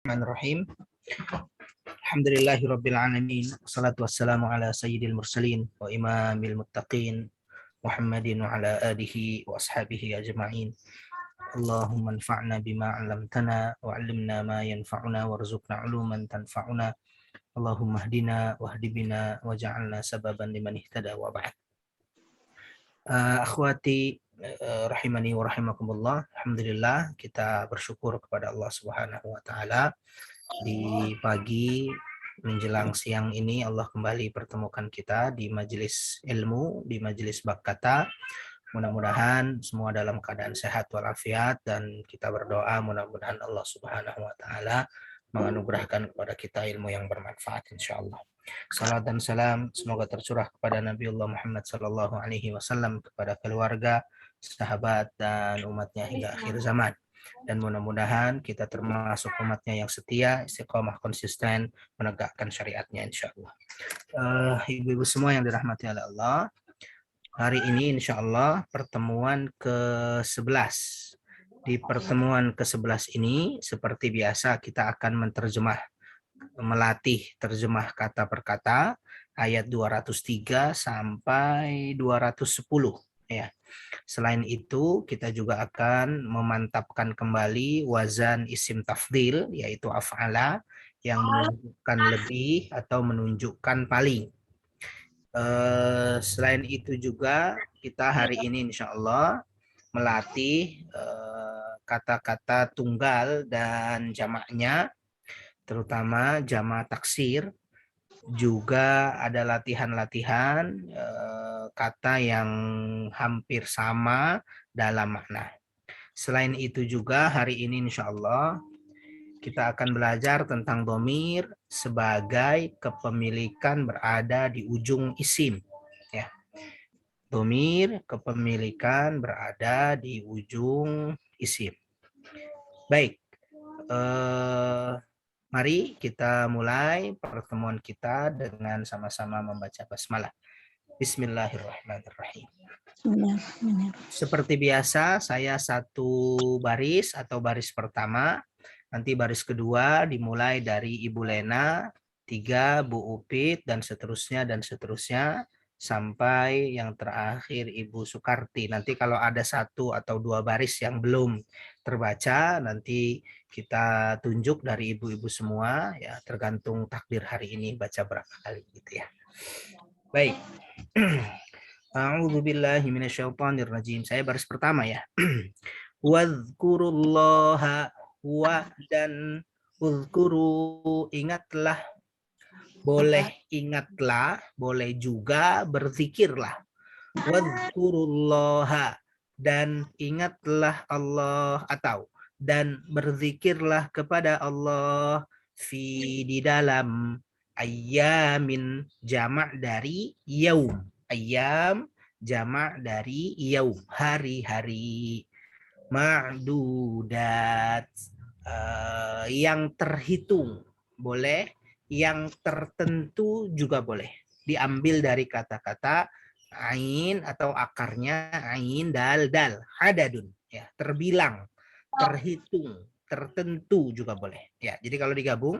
Bismillahirrahmanirrahim. Alhamdulillahirabbil alamin. Wassalatu wassalamu ala sayyidil mursalin wa imamil muttaqin Muhammadin wa ala alihi wa ashabihi ajma'in. Allahumma anfa'na bima 'allamtana wa 'allimna ma yanfa'una warzuqna 'uluman tanfa'una. Allahumma hdina wahdi bina waj'alna sababan liman ihtada wa ba'd. Akhwati rahimani wa rahimakumullah. Alhamdulillah kita bersyukur kepada Allah Subhanahu wa taala. Di pagi menjelang siang ini Allah kembali pertemukan kita di majelis ilmu, di majelis bab kata. Mudah-mudahan semua dalam keadaan sehat walafiat, dan kita berdoa mudah-mudahan Allah Subhanahu wa taala menganugerahkan kepada kita ilmu yang bermanfaat insyaallah. Salam dan salam semoga tercurah kepada Nabiullah Muhammad sallallahu alaihi wasallam, kepada keluarga, sahabat dan umatnya hingga akhir zaman. Dan mudah-mudahan kita termasuk umatnya yang setia, istiqomah, konsisten menegakkan syariatnya insyaallah. Ibu-ibu semua yang dirahmati oleh Allah, hari ini insyaallah pertemuan ke-11. Di pertemuan ke-11 ini seperti biasa kita akan melatih terjemah kata per kata ayat 203 sampai 210 ya. Selain itu kita juga akan memantapkan kembali wazan isim tafdil, yaitu af'ala, yang menunjukkan lebih atau menunjukkan paling. Selain itu juga kita hari ini insya Allah melatih kata-kata tunggal dan jamaknya, terutama jamak taksir. Juga ada latihan-latihan kata yang hampir sama dalam makna. Selain itu juga hari ini insya Allah kita akan belajar tentang dhamir sebagai kepemilikan berada di ujung isim. Ya. Dhamir kepemilikan berada di ujung isim. Baik. Mari kita mulai pertemuan kita dengan sama-sama membaca basmalah. Bismillahirrahmanirrahim. Seperti biasa, saya satu baris atau baris pertama. Nanti baris kedua dimulai dari Ibu Lena, 3 Bu Upit, dan seterusnya sampai yang terakhir Ibu Sukarti. Nanti kalau ada satu atau dua baris yang belum terbaca, nanti kita tunjuk dari ibu-ibu semua, ya tergantung takdir hari ini baca berapa kali gitu ya. Baik. A'udzubillahi minasyaitonirrajim. Saya baris pertama ya. Wadhkurullaha dan uzkuru, ingatlah. Boleh ingatlah, boleh juga berzikirlah. Wadhkurullaha, dan ingatlah Allah, atau dan berzikirlah kepada Allah di dalam ayyamin, jamak dari yaum. Ayyam jamak dari yaum, hari-hari. Ma'dudat, yang terhitung boleh, yang tertentu juga boleh. Diambil dari kata-kata ain atau akarnya ain dal dal, hadadun ya, terbilang, terhitung, tertentu juga boleh ya. Jadi kalau digabung,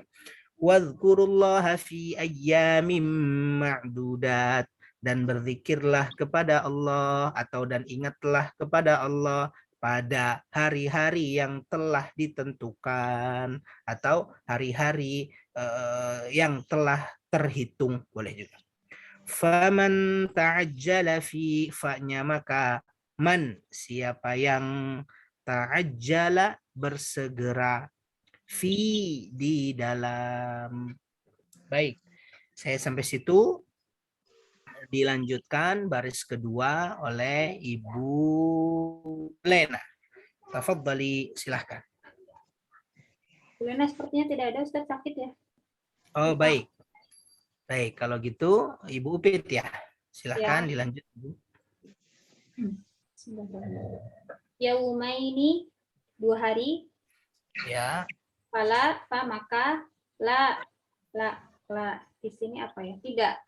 wadhkurullaha fi ayyamin ma'dudat, dan berzikirlah kepada Allah atau dan ingatlah kepada Allah pada hari-hari yang telah ditentukan atau hari-hari yang telah terhitung, boleh juga. Faman ta'ajjala fi, fa-nya maka man, siapa yang ta'ajjala bersegera, fi di dalam. Baik, saya sampai situ. Dilanjutkan baris kedua oleh Ibu Lena. Tafadhali, silahkan. Bu Lena sepertinya tidak ada, Ustaz sakit ya. Oh baik. Baik, kalau gitu Ibu Upit ya. Silahkan ya. Dilanjut Ibu. Yaumaini, 2 hari. Ya. Fala, fa maka, la. Di sini apa ya? Tidak.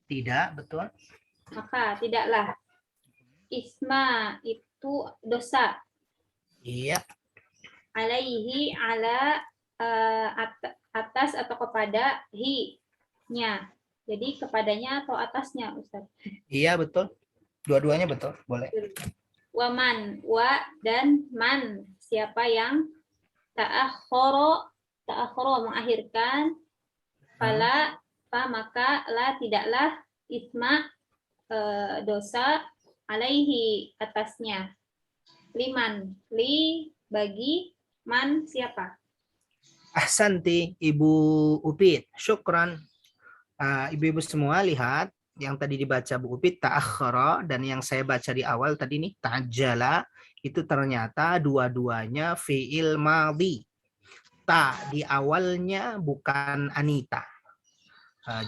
Tidak, betul. Maka tidaklah. Isma itu dosa. Iya. Alaihi, ala atas atau kepada hi-nya. Jadi kepadanya atau atasnya, Ustaz? Iya, betul. Dua-duanya betul, boleh. Waman, wa dan man. Siapa yang ta'akhkhara mengakhirkan, fala maka la tidaklah isma dosa alaihi atasnya. Liman, bagi man siapa? Ahsanti, Ibu Upit. Syukran. Ibu-ibu semua lihat yang tadi dibaca Bu Upit ta'akhkhara dan yang saya baca di awal tadi nih ta'ajjala, itu ternyata dua-duanya fi'il madhi. Ta di awalnya bukan Anita.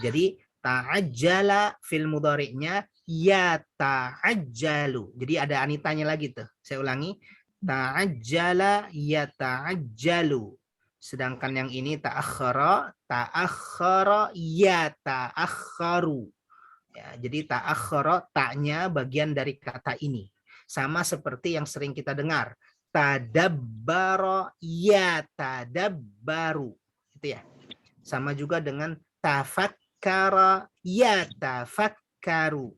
Jadi ta'ajjala fil mudhari'nya ya ta'ajjalu. Jadi ada Anitanya lagi tuh. Saya ulangi. Ta'ajjala ya ta'ajjalu. Sedangkan yang ini ta'akhkhara ya ta'akhkharu. Ya, jadi ta'akhkhara ta'nya bagian dari kata ini. Sama seperti yang sering kita dengar. Tadabbara ya tadabbaru. Itu ya. Sama juga dengan tafakkara ya tafakkaru.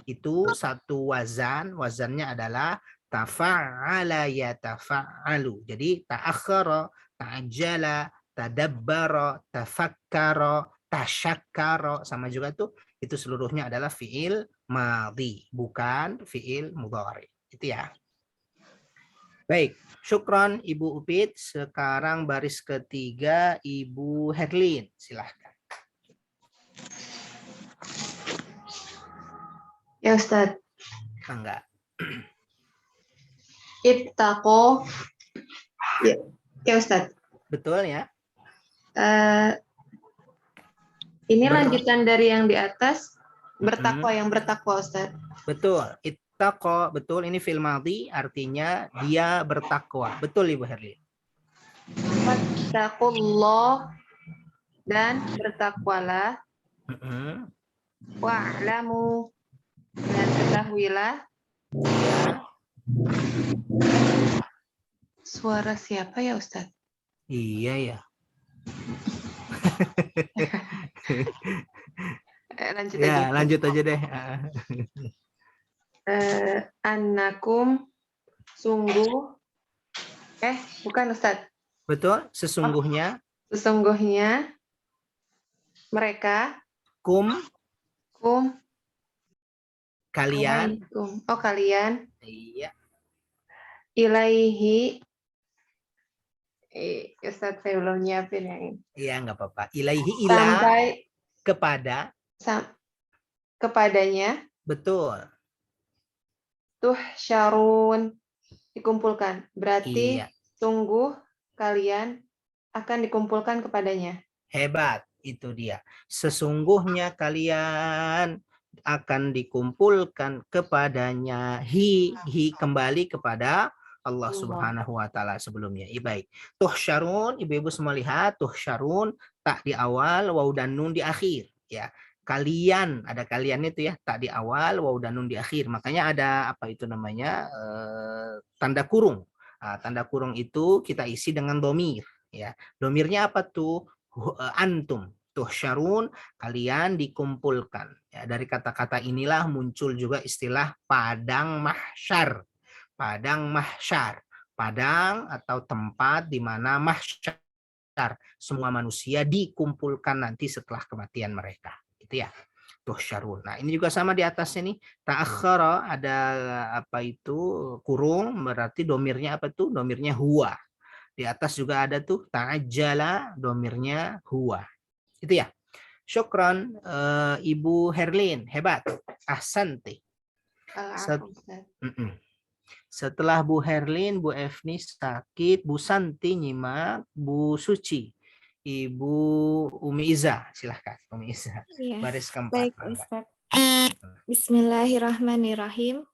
Itu satu wazannya adalah tafa'ala ya tafa'alu. Jadi ta'akhkhara, ta'ajjala, tadabbara, tafakkara, tasyakkara, sama juga tuh, itu seluruhnya adalah fiil madhi, bukan fiil mudhari. Itu ya. Baik, syukron Ibu Upit. Sekarang baris ketiga Ibu Herlin, silahkan. Ya Ustadz. Enggak. Ittaqo. Ya Ustadz. Betul ya? Ini lanjutan dari yang di atas. Bertakwa, yang bertakwa Ustadz. Betul. Ittaqo, betul. Ini fi'il madhi, artinya dia bertakwa. Betul Ibu Herlin. Wattaqullah, dan bertakwalah. Wa'lamu, dan ketahuilah. Suara siapa ya Ustadz? Iya ya. Lanjut ya, aja. lanjut aja deh. Annakum, sungguh. Bukan Ustadz. Betul, sesungguhnya. Sesungguhnya mereka. Kum. Kalian. Oh, kalian. Iya. Ilaihi. Ustadz, saya belum nyiapin yang ini. Iya, nggak apa-apa. Ilaihi ila. Sampai kepada. Kepadanya. Betul. Tuh syarun, dikumpulkan. Berarti iya. Sungguh kalian akan dikumpulkan kepadanya. Hebat, itu dia. Sesungguhnya kalian akan dikumpulkan kepadanya. Hi kembali kepada Allah Subhanahu wa taala sebelumnya. Baik. Tuhsyarun, ibu-ibu semua lihat, tuhsyarun tak di awal, waw dan nun di akhir, ya. Kalian, ada kalian itu ya, tak di awal, waw dan nun di akhir. Makanya ada apa itu namanya? Tanda kurung. Tanda kurung itu kita isi dengan domir, ya. Domirnya apa tuh? Antum. Tuhsyarun, kalian dikumpulkan. Ya, dari kata-kata inilah muncul juga istilah padang mahsyar. Padang mahsyar, padang atau tempat di mana mahsyar, semua manusia dikumpulkan nanti setelah kematian mereka, gitu ya. Tuhsyarun. Nah, ini juga sama di atasnya nih. Ta'akhkhara, ada apa itu kurung, berarti domirnya apa tuh? Domirnya huwa. Di atas juga ada tuh ta'ajjala, domirnya huwa. Itu ya. Syukran Ibu Herlin, hebat. Ahsanti. Setelah Bu Herlin, Bu Efni sakit, Bu Santi nyimak, Bu Suci, Ibu Umi Iza, silahkan Umi Iza. Ya, Baris keempat. baik Ustaz. Bismillahirrahmanirrahim.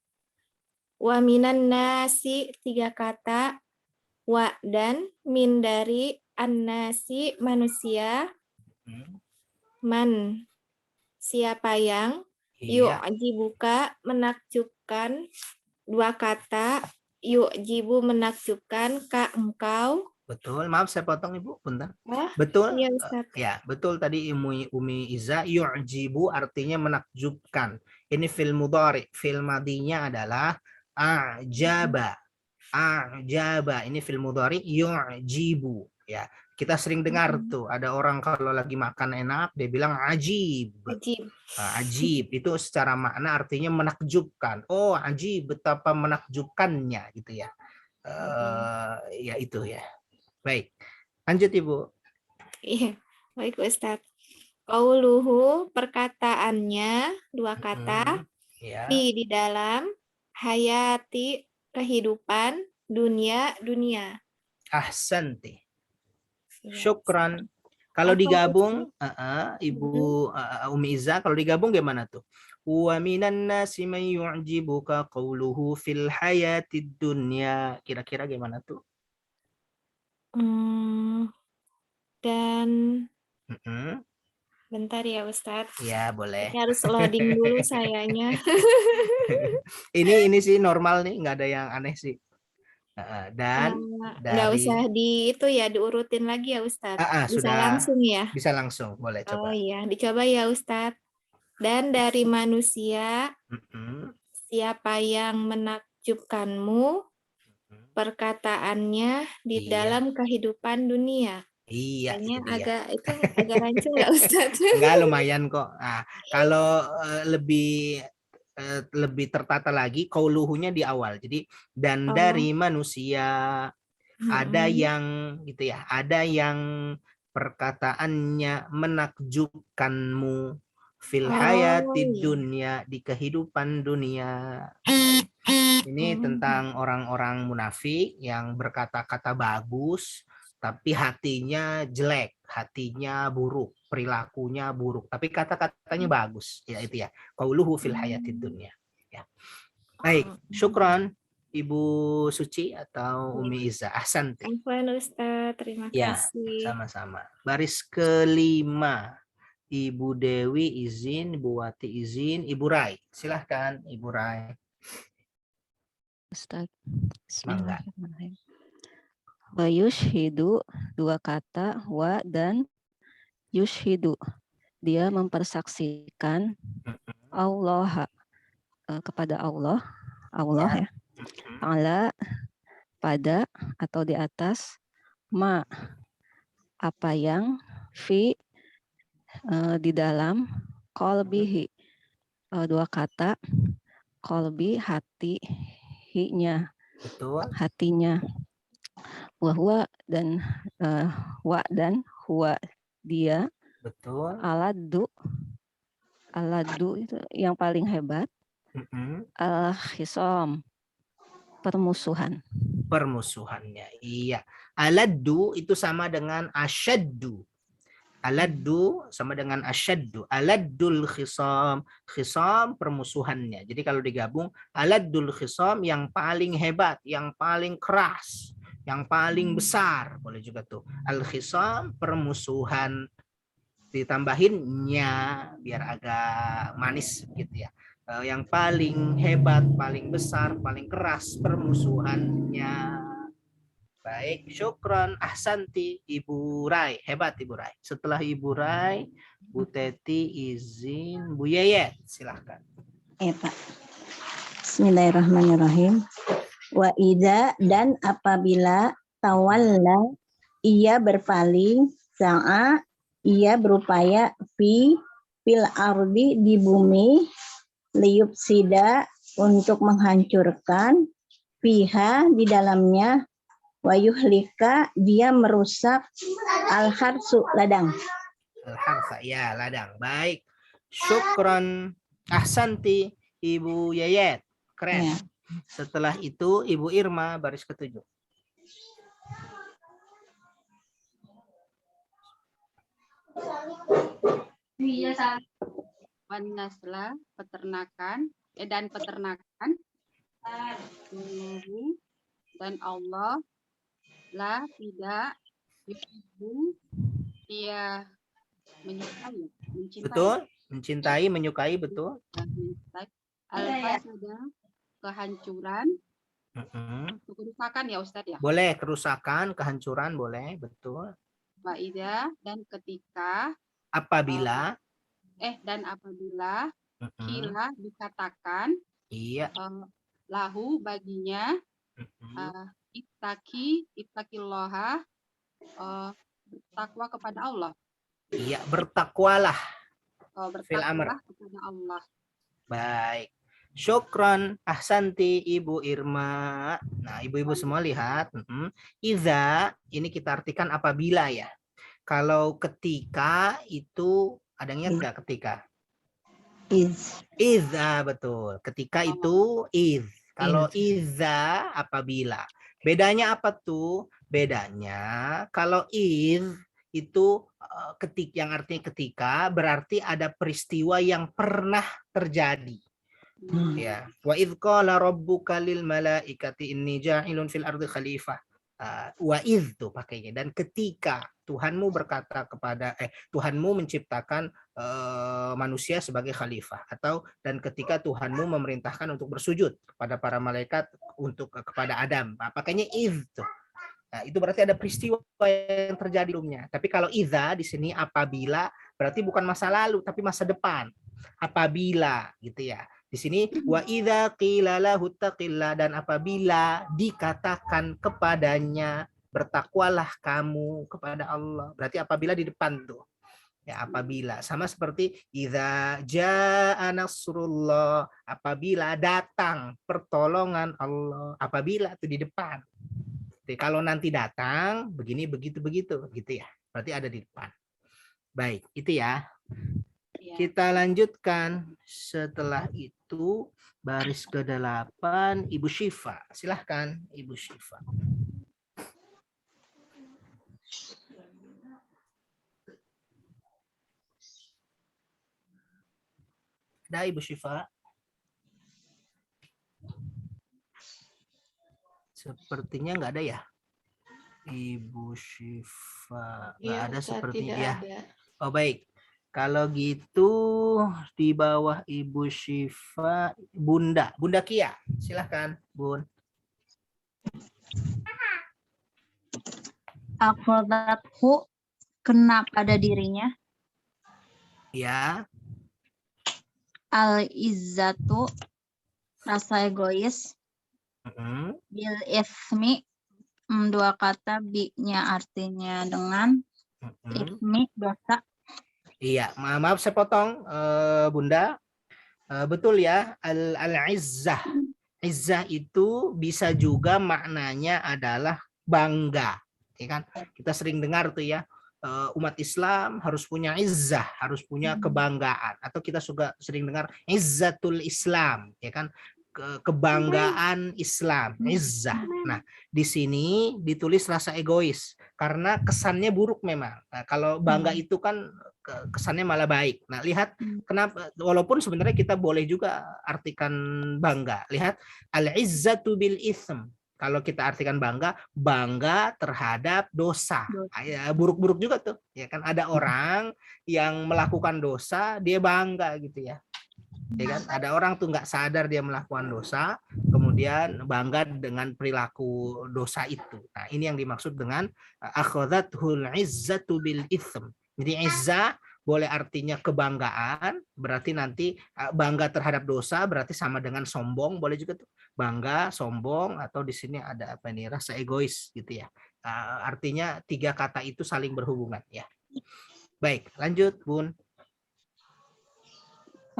Wa minan nasi, 3 kata. Wa dan min dari an-nasi manusia. Man siapa yang yu'jibuka menakjubkan. 2 kata, yu'jibu menakjubkan ka engkau. Betul. Maaf saya potong Ibu, punten. Oh, Betul. iya Ustaz. Ya, betul tadi Umi Iza, yu'jibu artinya menakjubkan. Ini fil mudhari, fil madinya adalah a'jaba. A'jaba ini fil mudhari yu'jibu ya. Kita sering dengar tuh ada orang kalau lagi makan enak dia bilang ajib. Ajib. Ajib itu secara makna artinya menakjubkan. Oh, ajib betapa menakjubkannya gitu ya. Ya itu ya. Baik. Lanjut Ibu. Iya, baik Ustaz. Qauluhu perkataannya dua kata, Ya. di dalam, hayati kehidupan, dunia. Ahsanti. Iya, Syukran. Kalau Apa, digabung, Ibu Umi Iza, kalau digabung gimana tuh? Wa minan nasi man yu'jibuka qawluhu fil hayatid dunya. Kira-kira gimana tuh? Dan Mm-mm. bentar ya Ustadz. Ya, boleh. Ini harus loading dulu sayanya. Ini sih normal nih, nggak ada yang aneh sih. Dan Nggak usah dari itu ya, diurutin lagi ya Ustadz. Bisa sudah langsung ya? bisa langsung, boleh Oh coba. iya, dicoba ya Ustadz. Dan dari manusia, Mm-mm. siapa yang menakjubkanmu, perkataannya di Iya. dalam kehidupan dunia. Iya, Kayaknya itu dia. agak rancung nggak Ustadz? Enggak, lumayan kok. Nah, kalau lebih tertata lagi qauluhunya di awal. Jadi dan dari manusia ada yang gitu ya, ada yang perkataannya menakjubkanmu fil hayatid dunya di kehidupan dunia. Ini tentang orang-orang munafik yang berkata-kata bagus tapi hatinya jelek, hatinya buruk, perilakunya buruk, tapi kata-katanya bagus. Ya itu ya. Qauluhu fil hayatid dunya. Ya. Baik, syukron Ibu Suci atau Umi Iza. Ahsanti. Afwan Ustaz, terima Ya, kasih. sama-sama. Baris kelima. Ibu Dewi izin, Ibu Wati izin, Ibu Rai. Silahkan Ibu Rai. Ustaz. Bismillahirrahmanirrahim. Wa yushhidu, dua kata wa dan yushhidu. Dia mempersaksikan Allah kepada Allah ya. Ta'ala pada atau di atas ma apa yang fi di dalam qalbihi dua kata qalbi hati hi-nya Betul. hatinya wa dan wa dan huwa dia Betul. aladu itu yang paling hebat al-khisam permusuhannya. Iya. Aladdu itu sama dengan asyaddu. Aladdu sama dengan asyaddu. Aladdul khisam. Khisam permusuhannya. Jadi kalau digabung, aladdul khisam yang paling hebat, yang paling keras, yang paling besar. Boleh juga tuh. Al-khisam permusuhan. Ditambahinnya biar agak manis gitu ya. Yang paling hebat, paling besar, paling keras permusuhannya. Baik, syukron, ahsanti Ibu Rai. Hebat Ibu Rai. Setelah Ibu Rai, Bu Teti izin Bu Yeyet. Silahkan. Pak. Bismillahirrahmanirrahim. Wa idza dan apabila tawalla ia berpaling, sa'a ia berupaya fil ardi di bumi, liyufsida untuk menghancurkan, fiha di dalamnya, wa yuhlika dia merusak, al-harsu ladang. Al-harsa ya ladang. Baik. Syukron, ahsanti Ibu Yayet. Keren. Ya. Setelah itu Ibu Irma baris ke-7. Wanasla peternakan dan peternakan dan Allah la tidak yuhibbu dia menyukai mencintai. Betul, mencintai menyukai betul. Al-fasada kehancuran Kerusakan ya Ustadz ya. Boleh kerusakan, kehancuran boleh, betul. Wa idza dan ketika Apabila, dan apabila mm-mm, kila dikatakan iya, lahu baginya mm-mm, ittaqillaha bertakwa kepada Allah. iya, bertakwalah. Fil amr. Bertakwalah kepada Allah. Baik. Syukron, ahsanti Ibu Irma. Nah, ibu-ibu semua lihat. Iza, ini kita artikan apabila ya. Kalau ketika itu, ada yang ingat nggak ketika? Is. Iza, betul. Ketika itu iz. Kalau iza, apabila. Bedanya apa tuh? Bedanya kalau iz itu yang artinya ketika berarti ada peristiwa yang pernah terjadi. Ya, wa idz qala rabbuka lil malaikati inni ja'ilun fil ardi khalifah. Wa idz tuh pakainya, dan ketika Tuhanmu berkata kepada Tuhanmu menciptakan manusia sebagai khalifah, atau dan ketika Tuhanmu memerintahkan untuk bersujud kepada para malaikat untuk kepada Adam. Pakainya idz tuh. Nah, itu berarti ada peristiwa yang terjadi sebelumnya. Tapi kalau idza di sini apabila berarti bukan masa lalu tapi masa depan. Apabila gitu ya. Di sini wa idza qila lahu taqillah, dan apabila dikatakan kepadanya bertakwalah kamu kepada Allah. Berarti apabila di depan tuh. Ya, apabila sama seperti idza jaa nasrullah, apabila datang pertolongan Allah. Apabila itu di depan. Kalau nanti datang begini begitu gitu ya. Berarti ada di depan. Baik, itu ya. Kita lanjutkan. Setelah itu baris ke-8 Ibu Syifa. Silahkan Ibu Syifa. Ada Ibu Syifa? Sepertinya nggak ada ya, Ibu Syifa. Nggak ada sepertinya ya. Oh baik, kalau gitu di bawah Ibu Syifa, Bunda Kia, silahkan Bun. Akhodathu, kena pada dirinya. Ya. Al-izzatu, rasa egois. Bil ismi, dua kata, bi-nya artinya dengan, ismi dosa. Iya, maaf saya potong Bunda. Betul ya, al-izzah. Izzah itu bisa juga maknanya adalah bangga, ya kan? Kita sering dengar tuh ya, umat Islam harus punya izzah, harus punya kebanggaan, atau kita juga sering dengar izzatul Islam, ya kan? Kebanggaan Islam, izzah. Nah, di sini ditulis rasa egois karena kesannya buruk memang. Nah, kalau bangga itu kan kesannya malah baik. Nah, lihat kenapa, walaupun sebenarnya kita boleh juga artikan bangga. Lihat al-izzatu bil ism. Kalau kita artikan bangga terhadap dosa. Ya, buruk-buruk juga tuh. Ya kan, ada orang yang melakukan dosa dia bangga gitu ya. Ya kan? Ada orang tuh nggak sadar dia melakukan dosa, kemudian bangga dengan perilaku dosa itu. Nah, ini yang dimaksud dengan akhadhathul izzatu bil itsm. Jadi izzah boleh artinya kebanggaan, berarti nanti bangga terhadap dosa berarti sama dengan sombong, boleh juga tuh. Bangga, sombong, atau di sini ada apa nih, rasa egois gitu ya. Artinya tiga kata itu saling berhubungan ya. Baik, lanjut Bun.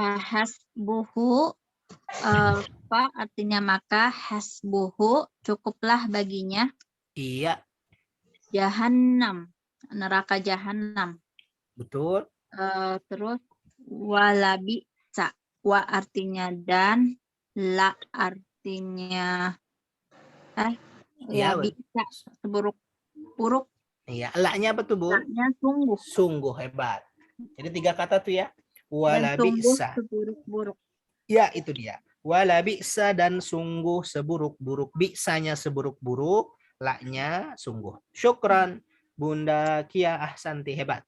Hasbuhu, apa artinya maka, hasbuhu, cukuplah baginya. Iya. Jahannam, neraka Jahannam. Betul. Terus walabi sa, wa artinya dan, la artinya ya, bisa seburuk-buruk. Iya, la-nya apa tuh, Bu? La-nya sungguh. Sungguh hebat. Jadi tiga kata tuh ya. Dan sungguh Walabisa. seburuk-buruk. Ya, itu dia. Walabisa, dan sungguh seburuk-buruk. Bisanya seburuk-buruk, la-nya sungguh. Syukran Bunda Kia, ahsanti, hebat.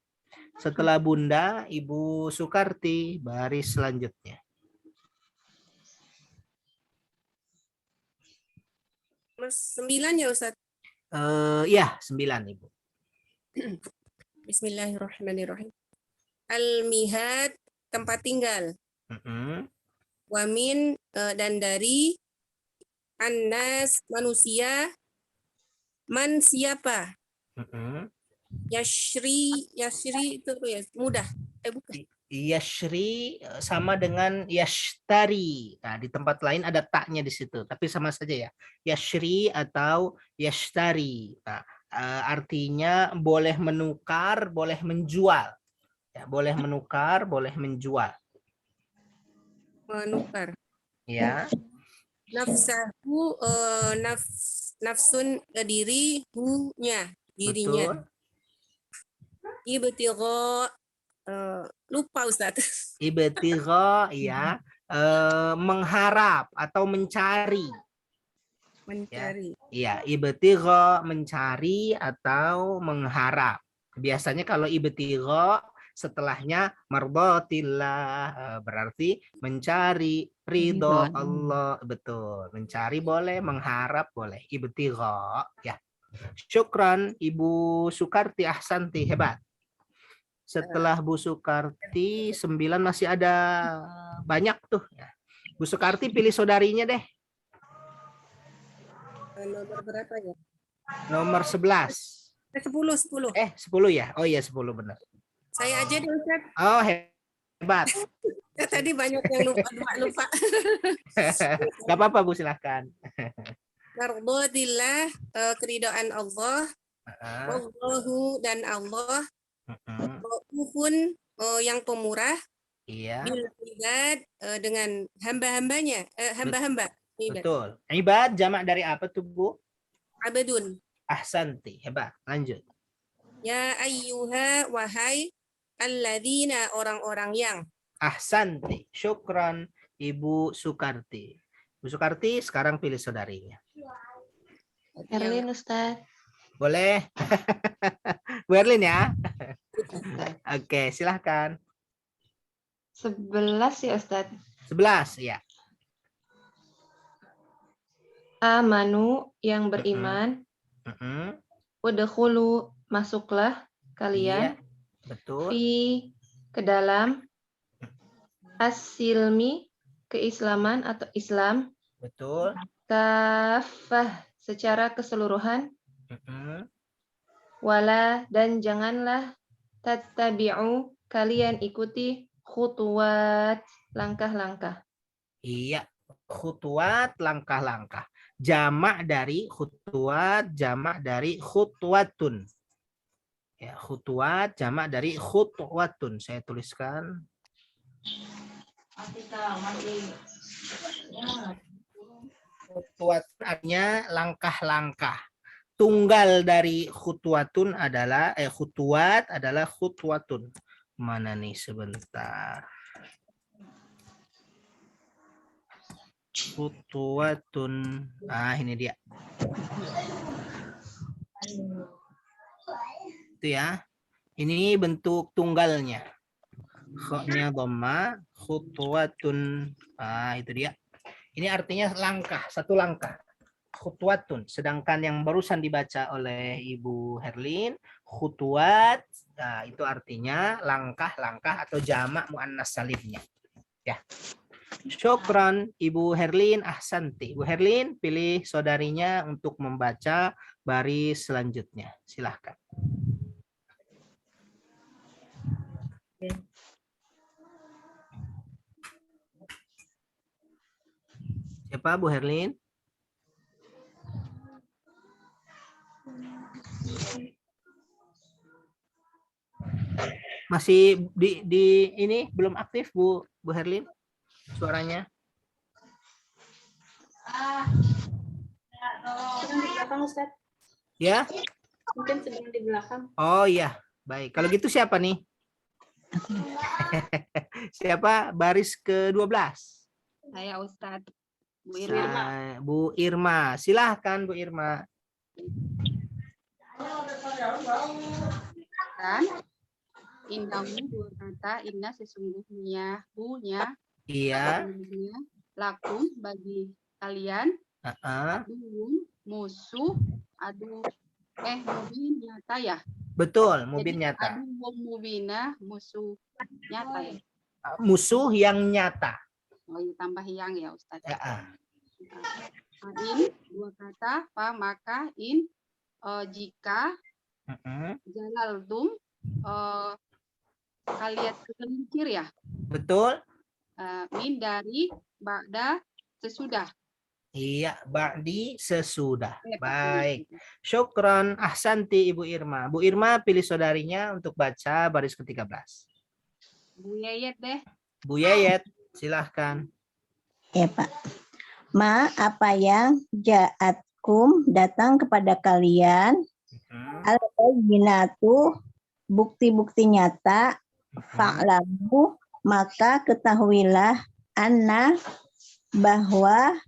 Setelah Bunda, Ibu Sukarti, baris selanjutnya. 9 ya Ustaz. Ya, 9 Ibu. Bismillahirrahmanirrahim. Al-mihad, tempat tinggal. Mm-mm. Wamin, dan dari. Annas, manusia. Man, siapa. Mm-mm. Yashri itu apa ya? Mudah. Bukan. Yashri sama dengan yashtari. Nah, di tempat lain ada taknya di situ, tapi sama saja ya. Yashri atau yashtari. Nah, artinya boleh menukar, boleh menjual. Ya, boleh menukar, boleh menjual. Menukar. Ya. Nafsahu, nafsun, diri, hu-nya, dirinya. Betul. Ibtigha, lupa Ustaz. Ibtigha, ya, mengharap atau mencari. Mencari. Iya, ibtigha mencari atau mengharap. Biasanya kalau ibtigha setelahnya mardatillah, berarti mencari ridho Allah. Betul. Mencari boleh, mengharap boleh. Ibtigha, ya. Syukran Ibu Sukarti, ahsanti, hebat. Setelah Bu Sukarti 9 masih ada banyak tuh. Bu Sukarti pilih saudarinya deh. Nomor berapa ya? Nomor 11. 10. 10 ya? Oh iya 10 benar. Saya aja deh Ustaz. Oh hebat. Ya, tadi banyak yang lupa. Gak apa-apa Bu, silahkan. Mardatillah, keridhaan Allah. Allahu, dan Allah. Raufun, yang pemurah. Iya. Bil ibad, dengan hamba-hambanya. Hamba-hamba. Betul. Ibad jamak dari apa tuh Bu? Abadun. Ahsanti, hebat. Lanjut. Ya ayyuha, wahai alladzina, orang-orang yang. Ahsanti, syukran Ibu Sukarti. Bu Sukarti sekarang pilih saudarinya. Erlin Ustaz. Boleh? Bu Erlin ya. Oke, silahkan. 11 ya Ustaz. 11 ya. Amanu, yang beriman. Udkhulu, masuklah kalian. Iya, betul. Fi, ke dalam. As-silmi, keislaman atau Islam. Betul. Kafah, secara keseluruhan. Wala, dan janganlah. Tattabi'u, kalian ikuti. Khutuwat, langkah-langkah. Iya, khutuwat, langkah-langkah. Jamak dari khutuwat, jamak dari khutwatun. Ya, khutuwat, jamak dari khutwatun. Saya tuliskan. Khutwat artinya langkah-langkah. Tunggal dari khutwatun adalah khutwat adalah khutwatun. Mana nih sebentar. Khutwatun. Ini dia. Itu ya. Ini bentuk tunggalnya. Kha-nya dhamma, khutwatun. Itu dia. Ini artinya langkah, satu langkah. Khutwatun. Sedangkan yang barusan dibaca oleh Ibu Herlin, khutwat, itu artinya langkah-langkah atau jamak muannas salimnya. Ya. Syukran Ibu Herlin, ahsanti. Ibu Herlin, pilih saudarinya untuk membaca baris selanjutnya. Silahkan. Siapa Bu Herlin? Masih di ini belum aktif Bu Herlin suaranya? Sedang di belakang Ustaz. Ya? Mungkin sedang di belakang. Oh iya, baik. Kalau gitu siapa nih? Siapa baris ke-12? Saya Ustadz. Bu Irma. Bu Irma, silahkan Bu Irma. Dan indamu berkata, inna sesungguhnya, hu-nya, Iya. lakum bagi kalian, Aduun, musuh, adu, mubin nyata ya. Betul, Jadi mubin nyata. aduun mubina, musuh nyata ya. Musuh yang nyata. Oh, iya, tambah yang ya Ustaz. Ya, In, dua kata, maka in, jika, jalaltum, kalian tergelincir ya. betul. Min dari, ba'da, sesudah. Iya, ba'di sesudah. Pak, Baik. Syukron, ahsanti Ibu Irma. Bu Irma pilih saudarinya untuk baca baris ke-13. Bu Yayet deh. Bu Yayet, silahkan. Ya Pak. Ma apa yang ja'atkum datang kepada kalian al-bayyinatu bukti-bukti nyata fa'lamu maka ketahuilah anna bahwa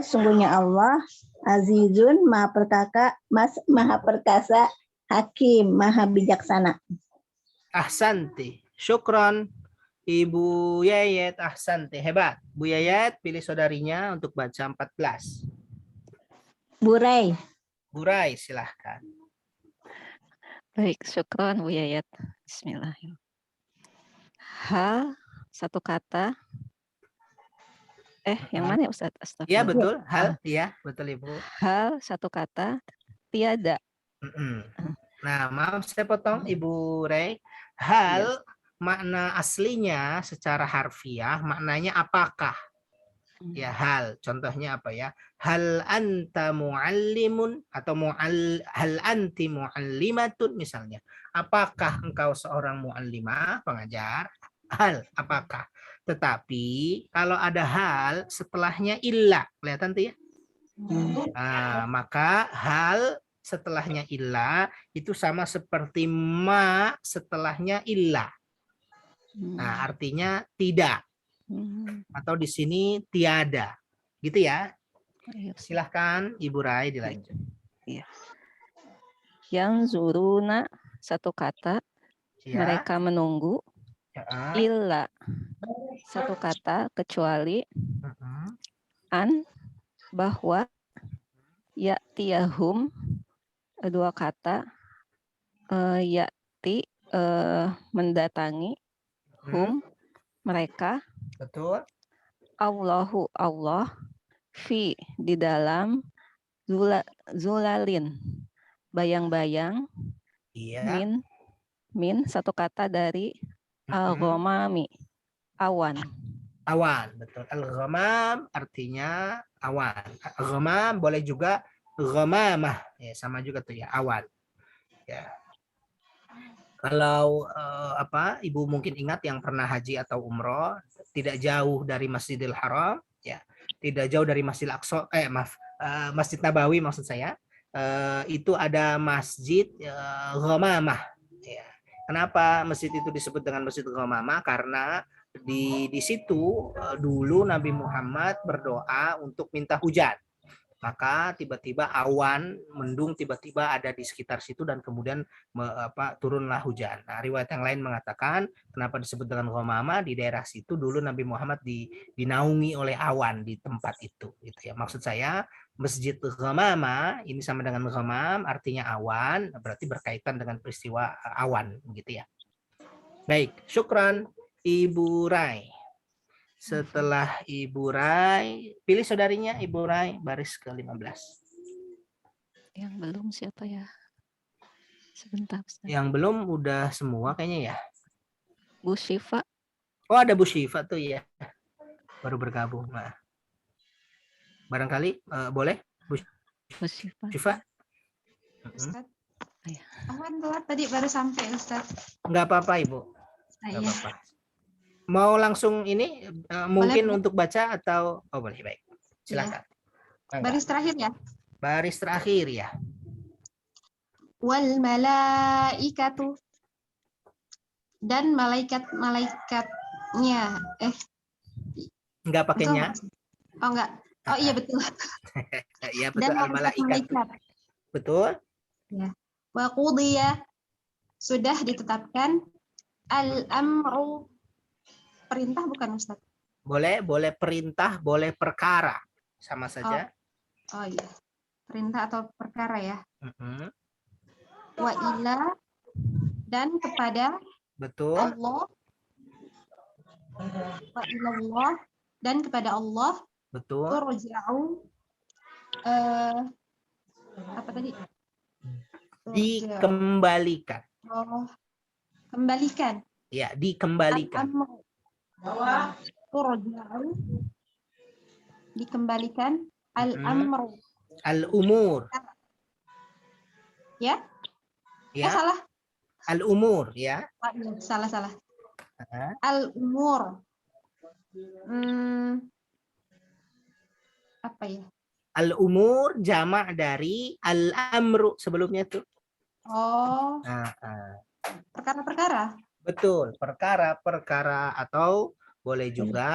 sungguhnya Allah azizun maha perkasa hakim maha bijaksana. Ahsanti. Syukron. Ibu Yayet, ahsanti. Hebat. Bu Yayet pilih saudarinya untuk baca 14. Burai. Burai, silahkan. Baik, syukron Bu Yayat. Bismillahirrahmanirrahim. Hal, satu kata. Yang mana ya Ustaz? Astagfirullah. Ya, betul. Hal, ya, betul Ibu. Hal, satu kata. Tiada. Nah, maaf saya potong Ibu Rey. Hal, makna aslinya secara harfiah, maknanya apakah? Ya, hal. Contohnya apa ya? Hal anta muallimun atau hal anti muallimatun misalnya. Apakah engkau seorang muallimah, pengajar? Hal, apakah? Tetapi kalau ada hal setelahnya illa, kelihatan tuh ya? Maka hal setelahnya illa itu sama seperti ma setelahnya illa. Nah, artinya tidak. Atau di sini tiada. Gitu ya. Silahkan Ibu Rai dilanjut. Iya. Yang zuruna, satu kata. Ya. Mereka menunggu. Ya. Illa, satu kata, kecuali. An, bahwa. Ya'tiyahum, dua kata. Ya'ti, mendatangi. Hum, mereka. Betul. Allahu, Allah. Fi, di dalam. Zulalin, bayang-bayang. Iya. Min, satu kata dari al-ghamami, awan. Awan, betul. Al-ghamam artinya awan. Al-ghamam boleh juga ghamamah, ya, sama juga tuh ya, awan. Ya. Kalau Ibu mungkin ingat yang pernah haji atau umroh, tidak jauh dari Masjidil Haram, ya, tidak jauh dari Masjidil Aqsa, Masjid Nabawi maksud saya, itu ada Masjid Ghamamah. Ya. Kenapa masjid itu disebut dengan Masjid Ghamamah? Karena di situ dulu Nabi Muhammad berdoa untuk minta hujan. Maka tiba-tiba awan mendung tiba-tiba ada di sekitar situ dan kemudian turunlah hujan. Nah, riwayat yang lain mengatakan kenapa disebut dengan ghamamah, di daerah situ dulu Nabi Muhammad dinaungi oleh awan di tempat itu gitu ya. Maksud saya Masjid Ghamamah ini sama dengan ghamam artinya awan, berarti berkaitan dengan peristiwa awan gitu ya. Baik, syukran Ibu Rai. Setelah Ibu Rai, pilih saudarinya Ibu Rai, baris ke-15. Yang belum siapa ya? Sebentar. Yang belum udah semua kayaknya ya. Bu Syifa. Oh, ada Bu Syifa tuh ya. Baru bergabung. Nah. Barangkali boleh Bu Syifa. Ustaz. Awan telat tadi baru sampai Ustaz. Enggak apa-apa Ibu. Enggak apa-apa. Mau langsung ini mungkin boleh, untuk baca atau boleh, baik. Silakan. Ya. Baris terakhir ya? Baris terakhir ya. Wal malaikatu, dan malaikatnya. Enggak pakainya. Oh enggak. Oh iya betul. Iya betul, al malaikat. Betul? Ya. Wa qudiya, sudah ditetapkan al-amru, perintah bukan Ustaz? Boleh perintah, boleh perkara. sama saja. Oh iya. Perintah atau perkara ya. Mm-mm. Wa ila dan kepada Betul. Allah. Wa ilallah dan kepada Allah Betul. turja'u apa tadi? Dikembalikan. Oh, kembalikan. Ya, dikembalikan. Al-amru. Turja'u dikembalikan al-amru. Al-umur. Ya? Ya. Salah. Al-umur, ya. Salah. Al-umur. Apa ya? Al-umur jamak dari al-amru sebelumnya tuh. Oh. Perkara-perkara. Betul, perkara-perkara atau boleh juga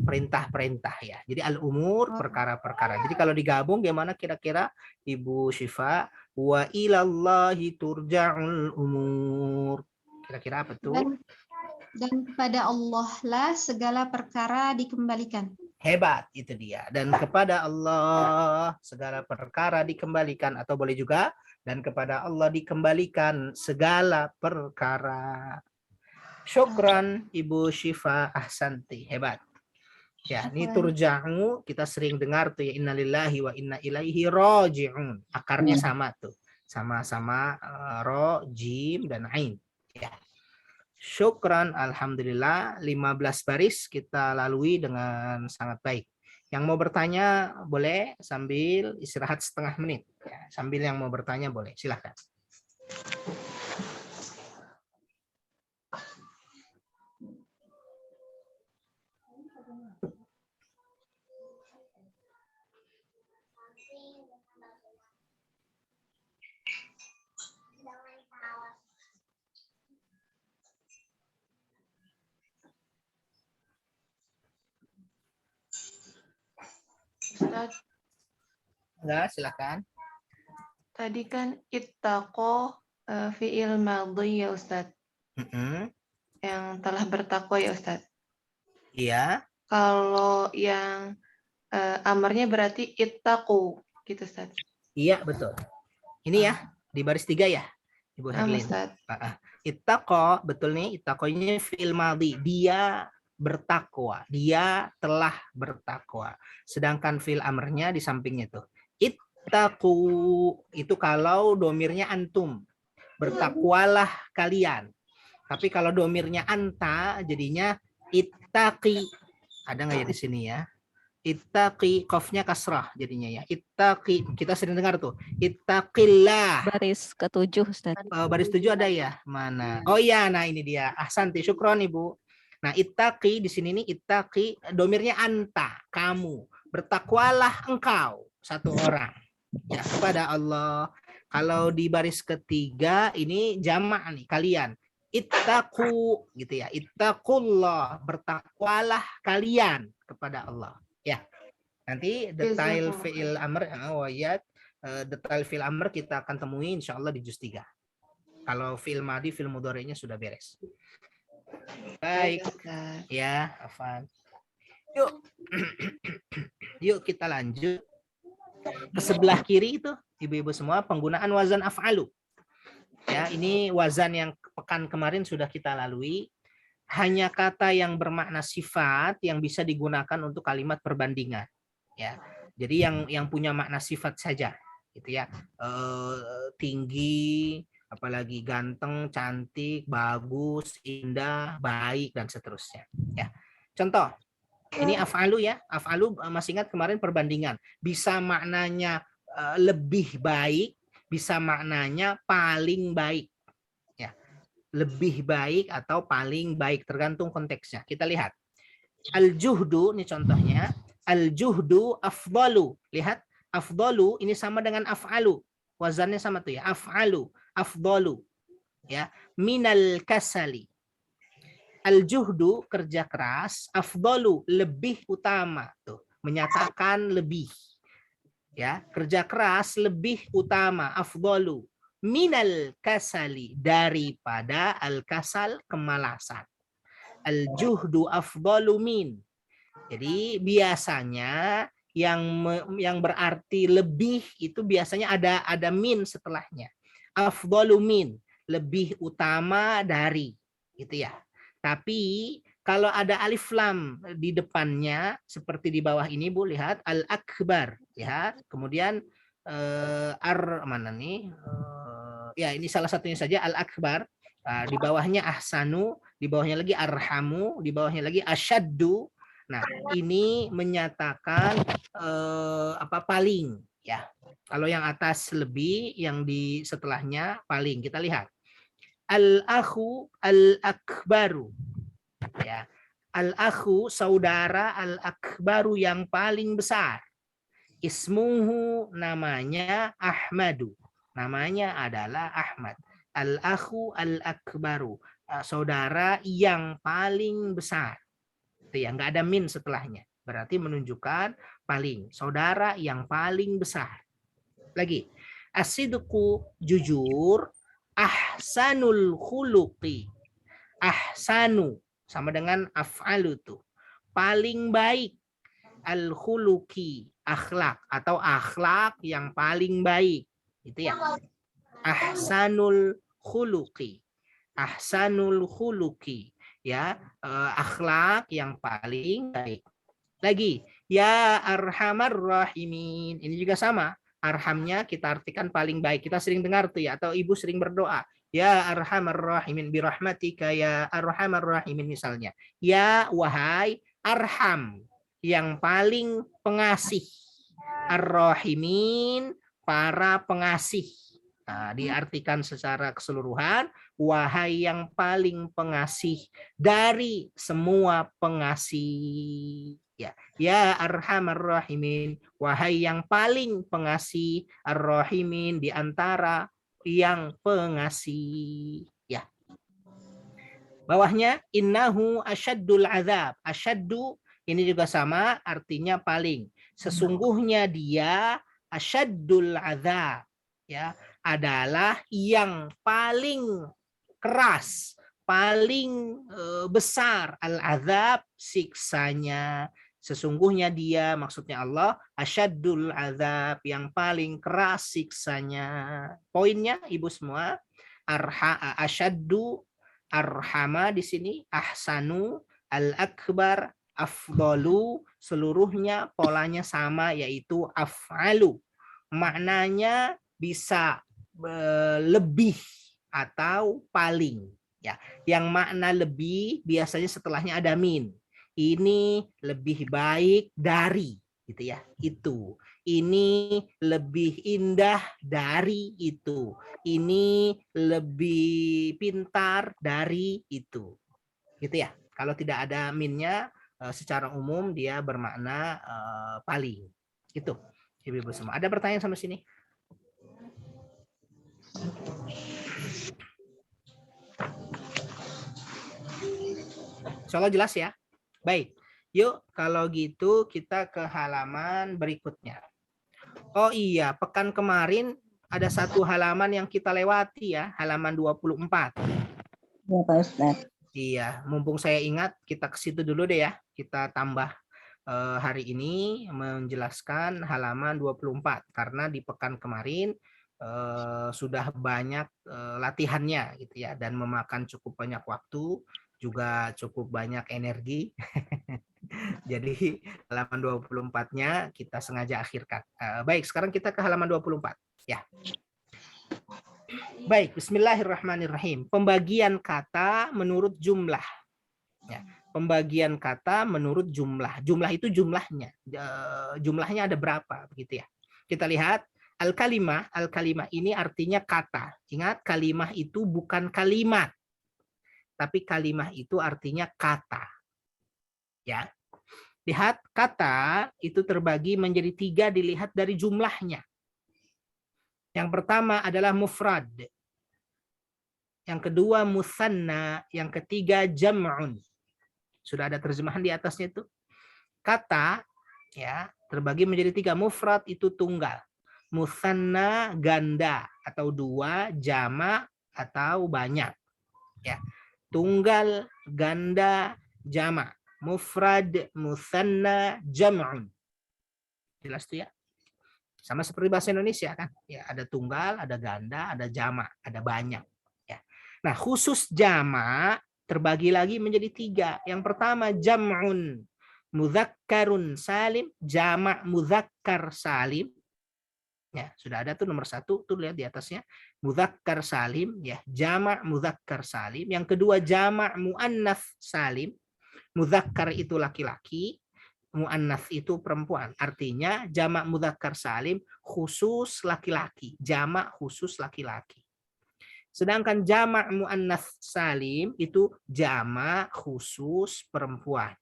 perintah-perintah ya. Jadi al-umur perkara-perkara. Jadi kalau digabung gimana kira-kira Ibu Syifa? Wa ilallahi turja'ul umur. Kira-kira apa tuh? Dan kepada Allah lah segala perkara dikembalikan. Hebat, itu dia. Dan kepada Allah segala perkara dikembalikan, atau boleh juga dan kepada Allah dikembalikan segala perkara. Syukran Ibu Syifa, ahsanti, hebat. Ya, ini turja'u kita sering dengar tuh ya, innalillahi wa inna ilaihi raji'un. Akarnya sama tuh. Sama-sama ro, jim dan ain. Ya. Syukran, alhamdulillah 15 baris kita lalui dengan sangat baik. Yang mau bertanya boleh sambil istirahat setengah menit. Ya, sambil yang mau bertanya boleh, silahkan. Ustaz, Enggak, silakan. tadi kan ittaqo fi'il madhi ya Ustaz. Yang telah bertakwa ya Ustaz. Iya. Kalau yang amarnya berarti ittaqu gitu Ustaz. Iya, betul. Ini ya, di baris 3 ya, Ibu Herlin. Ittaqo, betul nih, ittaqonya fi'il madhi. Dia bertakwa, dia telah bertakwa. Sedangkan fi'il amrnya di sampingnya tuh. Ittaqu itu kalau domirnya antum, bertakwalah kalian. Tapi kalau domirnya anta jadinya ittaqi. Ada nggak ya di sini ya? Ittaqi, qafnya kasrah jadinya ya. Ittaqi, kita sering dengar tuh. Ittaqillah. Baris ke-7 Ustaz. Baris 7 ada ya? Mana? Oh iya, nah ini dia. Ahsanti, syukron Ibu. Nah, ittaqi di sini nih, ittaqi domirnya anta, kamu. Bertakwalah engkau, satu orang. Ya, kepada Allah. Kalau di baris ketiga ini jamak nih, kalian. Ittaqu gitu ya. Ittaqullah, bertakwalah kalian kepada Allah. Ya. Nanti detail fi'il amr detail fi'il amr kita akan temui insyaallah di juz 3. Kalau fi'il madhi, fi'il mudhari'nya sudah beres. Baik. Ya, Afan. Yuk. Yuk kita lanjut. Ke sebelah kiri itu, ibu-ibu semua, penggunaan wazan af'alu. Ya, ini wazan yang pekan kemarin sudah kita lalui. Hanya kata yang bermakna sifat yang bisa digunakan untuk kalimat perbandingan. Ya, jadi yang punya makna sifat saja, gitu ya. Tinggi, apalagi ganteng, cantik, bagus, indah, baik dan seterusnya. Ya, contoh. Ini af'alu ya. Af'alu masih ingat kemarin perbandingan. Bisa maknanya lebih baik, bisa maknanya paling baik. Lebih baik atau paling baik tergantung konteksnya. Kita lihat. Al-juhdu ini contohnya. Al-juhdu afdalu. Lihat, afdalu ini sama dengan af'alu. Wazannya sama tuh ya. Af'alu, afdalu. Ya, minal kasali. Al-juhdu kerja keras, afdalu lebih utama tuh. Menyatakan lebih. Ya, kerja keras lebih utama, afdalu. Minal kasali, daripada al-kasal, kemalasan. Al-juhdu afdalu min. Jadi biasanya yang berarti lebih itu biasanya ada min setelahnya. Afdalu min, lebih utama dari, gitu ya. Tapi kalau ada alif lam di depannya seperti di bawah ini Bu, lihat al-akbar ya. Kemudian mana nih? Ya ini salah satunya saja al-akbar. Di bawahnya ahsanu, di bawahnya lagi arhamu, di bawahnya lagi asyaddu. Nah, ini menyatakan paling ya. Kalau yang atas lebih, yang di setelahnya paling. Kita lihat. Al-akhu al-akbaru. Ya. Al-akhu saudara al-akbaru yang paling besar. Ismuhu namanya Ahmadu. Namanya adalah Ahmad. Al-akhu al-akbaru. Saudara yang paling besar. Itu ya, nggak ada min setelahnya. Berarti menunjukkan paling. Saudara yang paling besar. Lagi. As-sidqu jujur. Ahsanul khuluqi. Ahsanu sama dengan af'alu tuh. Paling baik. Al-khuluqi, akhlak atau akhlak yang paling baik. Itu ya. Ahsanul khuluqi. Ahsanul khuluqi. Ya, akhlak yang paling baik. Lagi, ya arhamar rahimin. Ini juga sama. Arhamnya kita artikan paling baik. Kita sering dengar tuh ya, atau ibu sering berdoa. Ya arhamar rahimin birahmatika ya arhamar rahimin misalnya. Ya wahai arham yang paling pengasih. Ar-rahimin para pengasih. Nah, diartikan secara keseluruhan, wahai yang paling pengasih dari semua pengasih. Ya arhamar rahimin, wahai yang paling pengasih, ar-rahimin di antara yang pengasih. Ya. Bawahnya innahu asyaddul azab. Asyaddu ini juga sama, artinya paling. Sesungguhnya dia asyaddul azab, ya, adalah yang paling keras, paling besar al-azab siksanya. Sesungguhnya dia, maksudnya Allah, asyaddul azab, yang paling keras siksanya. Poinnya ibu semua, asyaddu, arhama di sini, ahsanu, al-akbar, afdalu, seluruhnya polanya sama, yaitu af'alu. Maknanya bisa lebih atau paling. Ya, yang makna lebih biasanya setelahnya ada min. Ini lebih baik dari, gitu ya. Itu. Ini lebih indah dari itu. Ini lebih pintar dari itu. Gitu ya. Kalau tidak ada minnya, secara umum dia bermakna paling. Gitu. Ibu-ibu semua. Ada pertanyaan sampai sini? Insyaallah jelas ya. Baik, yuk kalau gitu kita ke halaman berikutnya. Oh iya, pekan kemarin ada satu halaman yang kita lewati ya, halaman 24. Ya Pak Ustadz. Iya, mumpung saya ingat, kita ke situ dulu deh ya. Kita tambah hari ini menjelaskan halaman 24. Karena di pekan kemarin sudah banyak latihannya gitu ya, dan memakan cukup banyak waktu, juga cukup banyak energi. Jadi halaman 24-nya kita sengaja akhirkan. Baik, sekarang kita ke halaman 24 ya. Baik, bismillahirrahmanirrahim. Pembagian kata menurut jumlah. Ya, pembagian kata menurut jumlah. Jumlah itu jumlahnya. Jumlahnya ada berapa begitu ya. Kita lihat al-kalimah. Al-kalimah ini artinya kata. Ingat, kalimah itu bukan kalimat. Tapi kalimah itu artinya kata. Ya. Lihat, kata itu terbagi menjadi 3 dilihat dari jumlahnya. Yang pertama adalah mufrad. Yang kedua musanna, yang ketiga jam'un. Sudah ada terjemahan di atasnya itu. Kata ya terbagi menjadi 3. Mufrad itu tunggal. Musanna ganda atau 2, jama' atau banyak. Ya. Tunggal, ganda, jama'. mufrad, musanna, jam'un. Jelas tuh ya? Sama seperti bahasa Indonesia kan? Ya, ada tunggal, ada ganda, ada jamak, ada banyak. Ya. Nah, khusus jamak terbagi lagi menjadi 3. Yang pertama jam'un mudzakkarun salim, jamak mudzakkar salim. Ya, sudah ada tuh nomor 1 tuh, lihat di atasnya. Mudzakkar salim, ya, jamak mudzakkar salim. Yang kedua jamak muannats salim. Mudzakkar itu laki-laki, muannats itu perempuan. Artinya jamak mudzakkar salim khusus laki-laki, jamak khusus laki-laki. Sedangkan jamak muannats salim itu jamak khusus perempuan.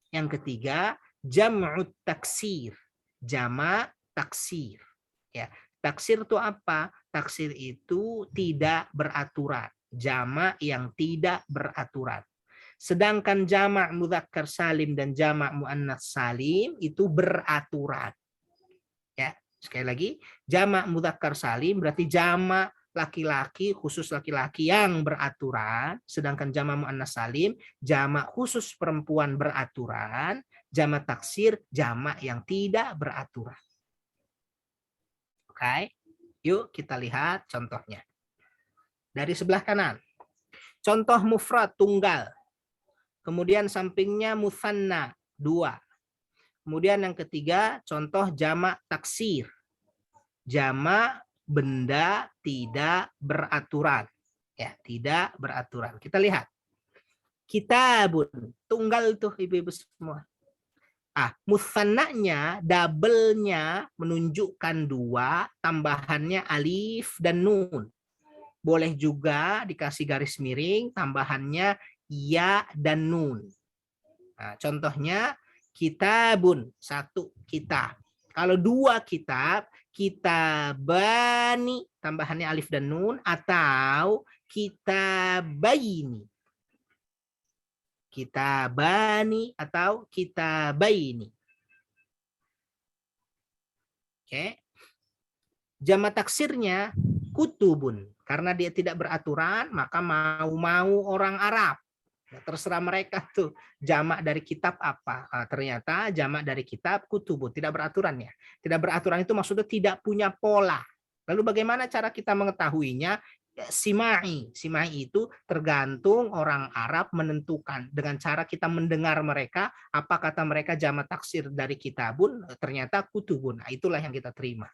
Yang ketiga jam'ut taksir, jamak taksir. Ya, taksir itu apa? Taksir itu tidak beraturan, jamak yang tidak beraturan. Sedangkan jamak mudzakkar salim dan jamak muannats salim itu beraturan. Ya, sekali lagi, jamak mudzakkar salim berarti jamak laki-laki khusus laki-laki yang beraturan, sedangkan jamak muannats salim jamak khusus perempuan beraturan, jamak taksir jamak yang tidak beraturan. Oke. Yuk kita lihat contohnya. Dari sebelah kanan. Contoh mufrad tunggal. Kemudian sampingnya musanna 2. Kemudian yang ketiga contoh jamak taksir. Jamak benda tidak beraturan. Ya, tidak beraturan. Kita lihat. Kitabun, tunggal tuh ibu-ibu semua. Musannanya, double-nya menunjukkan 2, tambahannya alif dan nun. Boleh juga dikasih garis miring, tambahannya ya dan nun. Nah, contohnya kitabun, 1 kitab. Kalau 2 kitab, kitabani, tambahannya alif dan nun, atau kitabaini. Kitabani atau kitabaini. Oke. Jamak taksirnya kutubun. Karena dia tidak beraturan, maka mau orang Arab. Ya, terserah mereka tuh jamak dari kitab apa. Ternyata jamak dari kitab kutubun, tidak beraturan ya. Tidak beraturan itu maksudnya tidak punya pola. Lalu bagaimana cara kita mengetahuinya? Simai itu tergantung orang Arab menentukan dengan cara kita mendengar mereka apa kata mereka jamak taksir dari kitabun ternyata kutubun. Nah, itulah yang kita terima.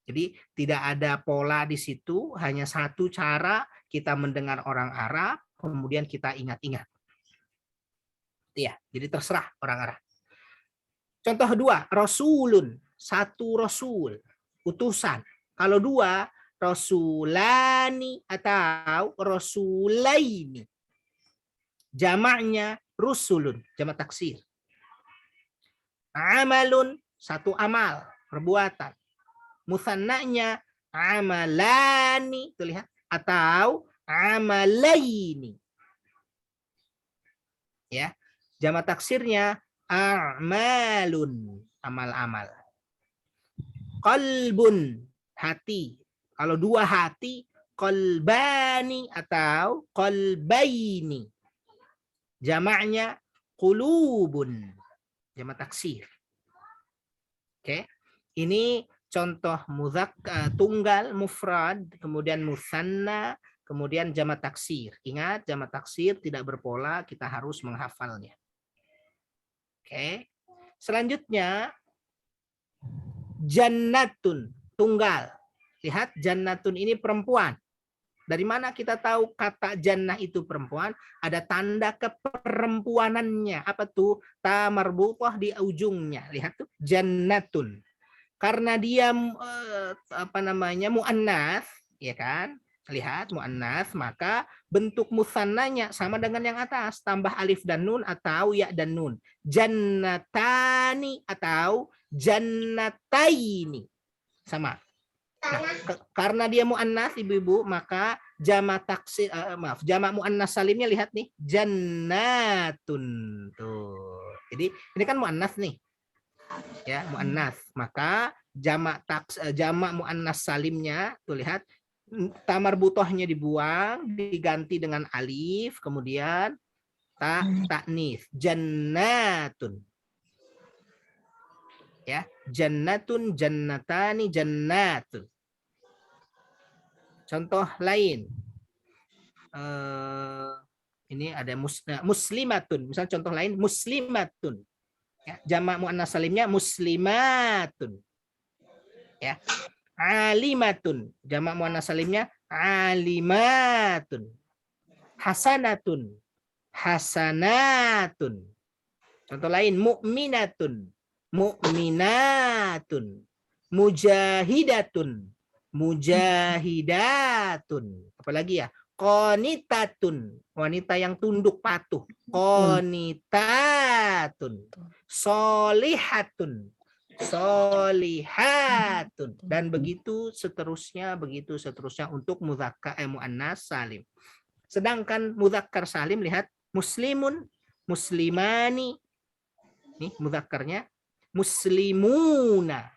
Jadi tidak ada pola di situ, hanya satu cara kita mendengar orang Arab kemudian kita ingat-ingat. Ya, jadi terserah orang Arab. Contoh 2, rasulun, 1 rasul, utusan. Kalau 2 rasulani atau rasulaini. Jamaknya rusulun, jamak taksir. Amalun, 1 amal, perbuatan. Musannanya amalani, tuh lihat, atau amalaini. Ya, jamak taksirnya a'malun, amal-amal. Qalbun, hati. Kalau 2 hati, qalbani atau qalbaini. Jamaknya qulubun, jamak taksir. Oke. Ini contoh tunggal mufrad, kemudian musanna, kemudian jamak taksir. Ingat, jamak taksir tidak berpola, kita harus menghafalnya. Oke. Selanjutnya jannatun, tunggal. Lihat, jannatun ini perempuan. Dari mana kita tahu kata jannah itu perempuan? Ada tanda keperempuanannya. Apa tuh? Ta marbutah di ujungnya. Lihat tuh, jannatun. Karena dia muannats, ya kan? Lihat muannats, maka bentuk musannanya sama dengan yang atas, tambah alif dan nun atau ya dan nun. Jannatani atau jannataini. Sama. Nah, karena dia muannats ibu-ibu, maka jamak taksir jamak muannats salimnya lihat nih, jannatun. Tuh. Jadi ini kan muannats nih. Ya, muannats. Maka jamak muannats salimnya tuh lihat, tamar butohnya dibuang, diganti dengan alif, kemudian Ta'nits. Jannatun. Ya, jannatun, jannatani, jannatun. Contoh lain. Ini ada muslimatun. Misal contoh lain muslimatun. Ya, jamak muannas salimnya muslimatun. Ya. Alimatun. Jamak muannas salimnya alimatun. Hasanatun. Hasanatun. Contoh lain mu'minatun. Mu'minatun. Mujahidatun. Mujahidatun. Apalagi ya? Qanitatun, wanita yang tunduk patuh. Qanitatun. Solihatun. Solihatun. Dan begitu seterusnya untuk mudzakkar muannas salim. Sedangkan mudzakkar salim, lihat, muslimun, muslimani. Nih mudzakkarnya muslimuna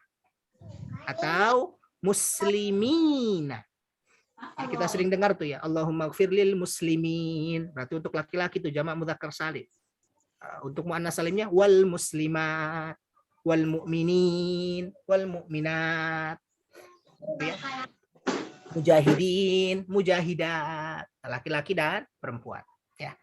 atau muslimina. Kita sering dengar tuh ya, Allahumma gfirlil muslimin. Berarti untuk laki-laki itu jamak mudzakkar salim. Untuk muannas salimnya wal muslimat, wal mu'minin, wal mu'minat. Ya. Mujahidin, mujahidat, laki-laki dan perempuan. Ya.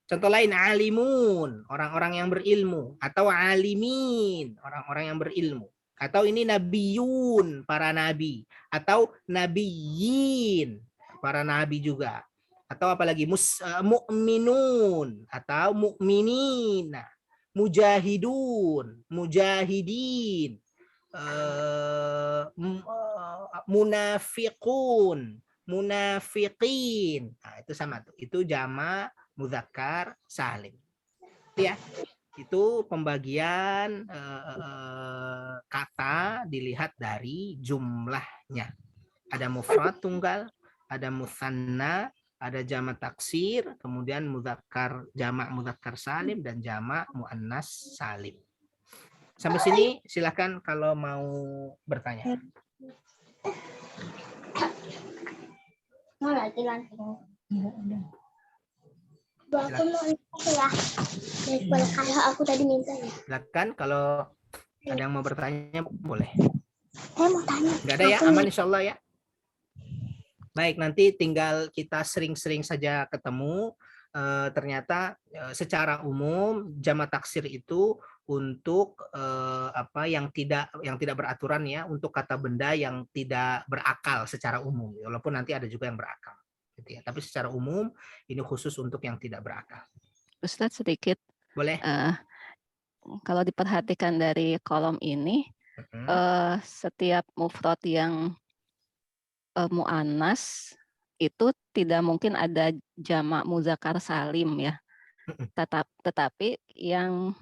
Contoh lain alimun, orang-orang yang berilmu, atau alimin, orang-orang yang berilmu. Atau ini nabiyun, para nabi. Atau nabiyin, para nabi juga. Atau apalagi mu'minun, atau mu'minina. Mujahidun, mujahidin. Munafiqun, munafiqin. Nah, itu sama tuh. Itu jamak mudzakkar salim. Ya. Itu pembagian kata dilihat dari jumlahnya. Ada mufrad tunggal, ada musanna, ada jamak taksir, kemudian mudzakkar, jamak mudzakkar salim, dan jamak muannas salim. Sampai sini silakan kalau mau bertanya. Kalau aku tadi minta ya. Silakan kalau ada yang mau bertanya boleh. Saya mau tanya. Nggak ada ya, aman insya Allah ya. Baik, nanti tinggal kita sering-sering saja ketemu. Ternyata secara umum jamak taksir itu untuk apa yang tidak beraturan ya, untuk kata benda yang tidak berakal secara umum. Walaupun nanti ada juga yang berakal. Gitu ya. Tapi secara umum ini khusus untuk yang tidak berakal. Ustadz sedikit. Boleh. Kalau diperhatikan dari kolom ini, setiap mufrad yang mu'annas itu tidak mungkin ada jamak mudzakkar salim ya. Tetapi yang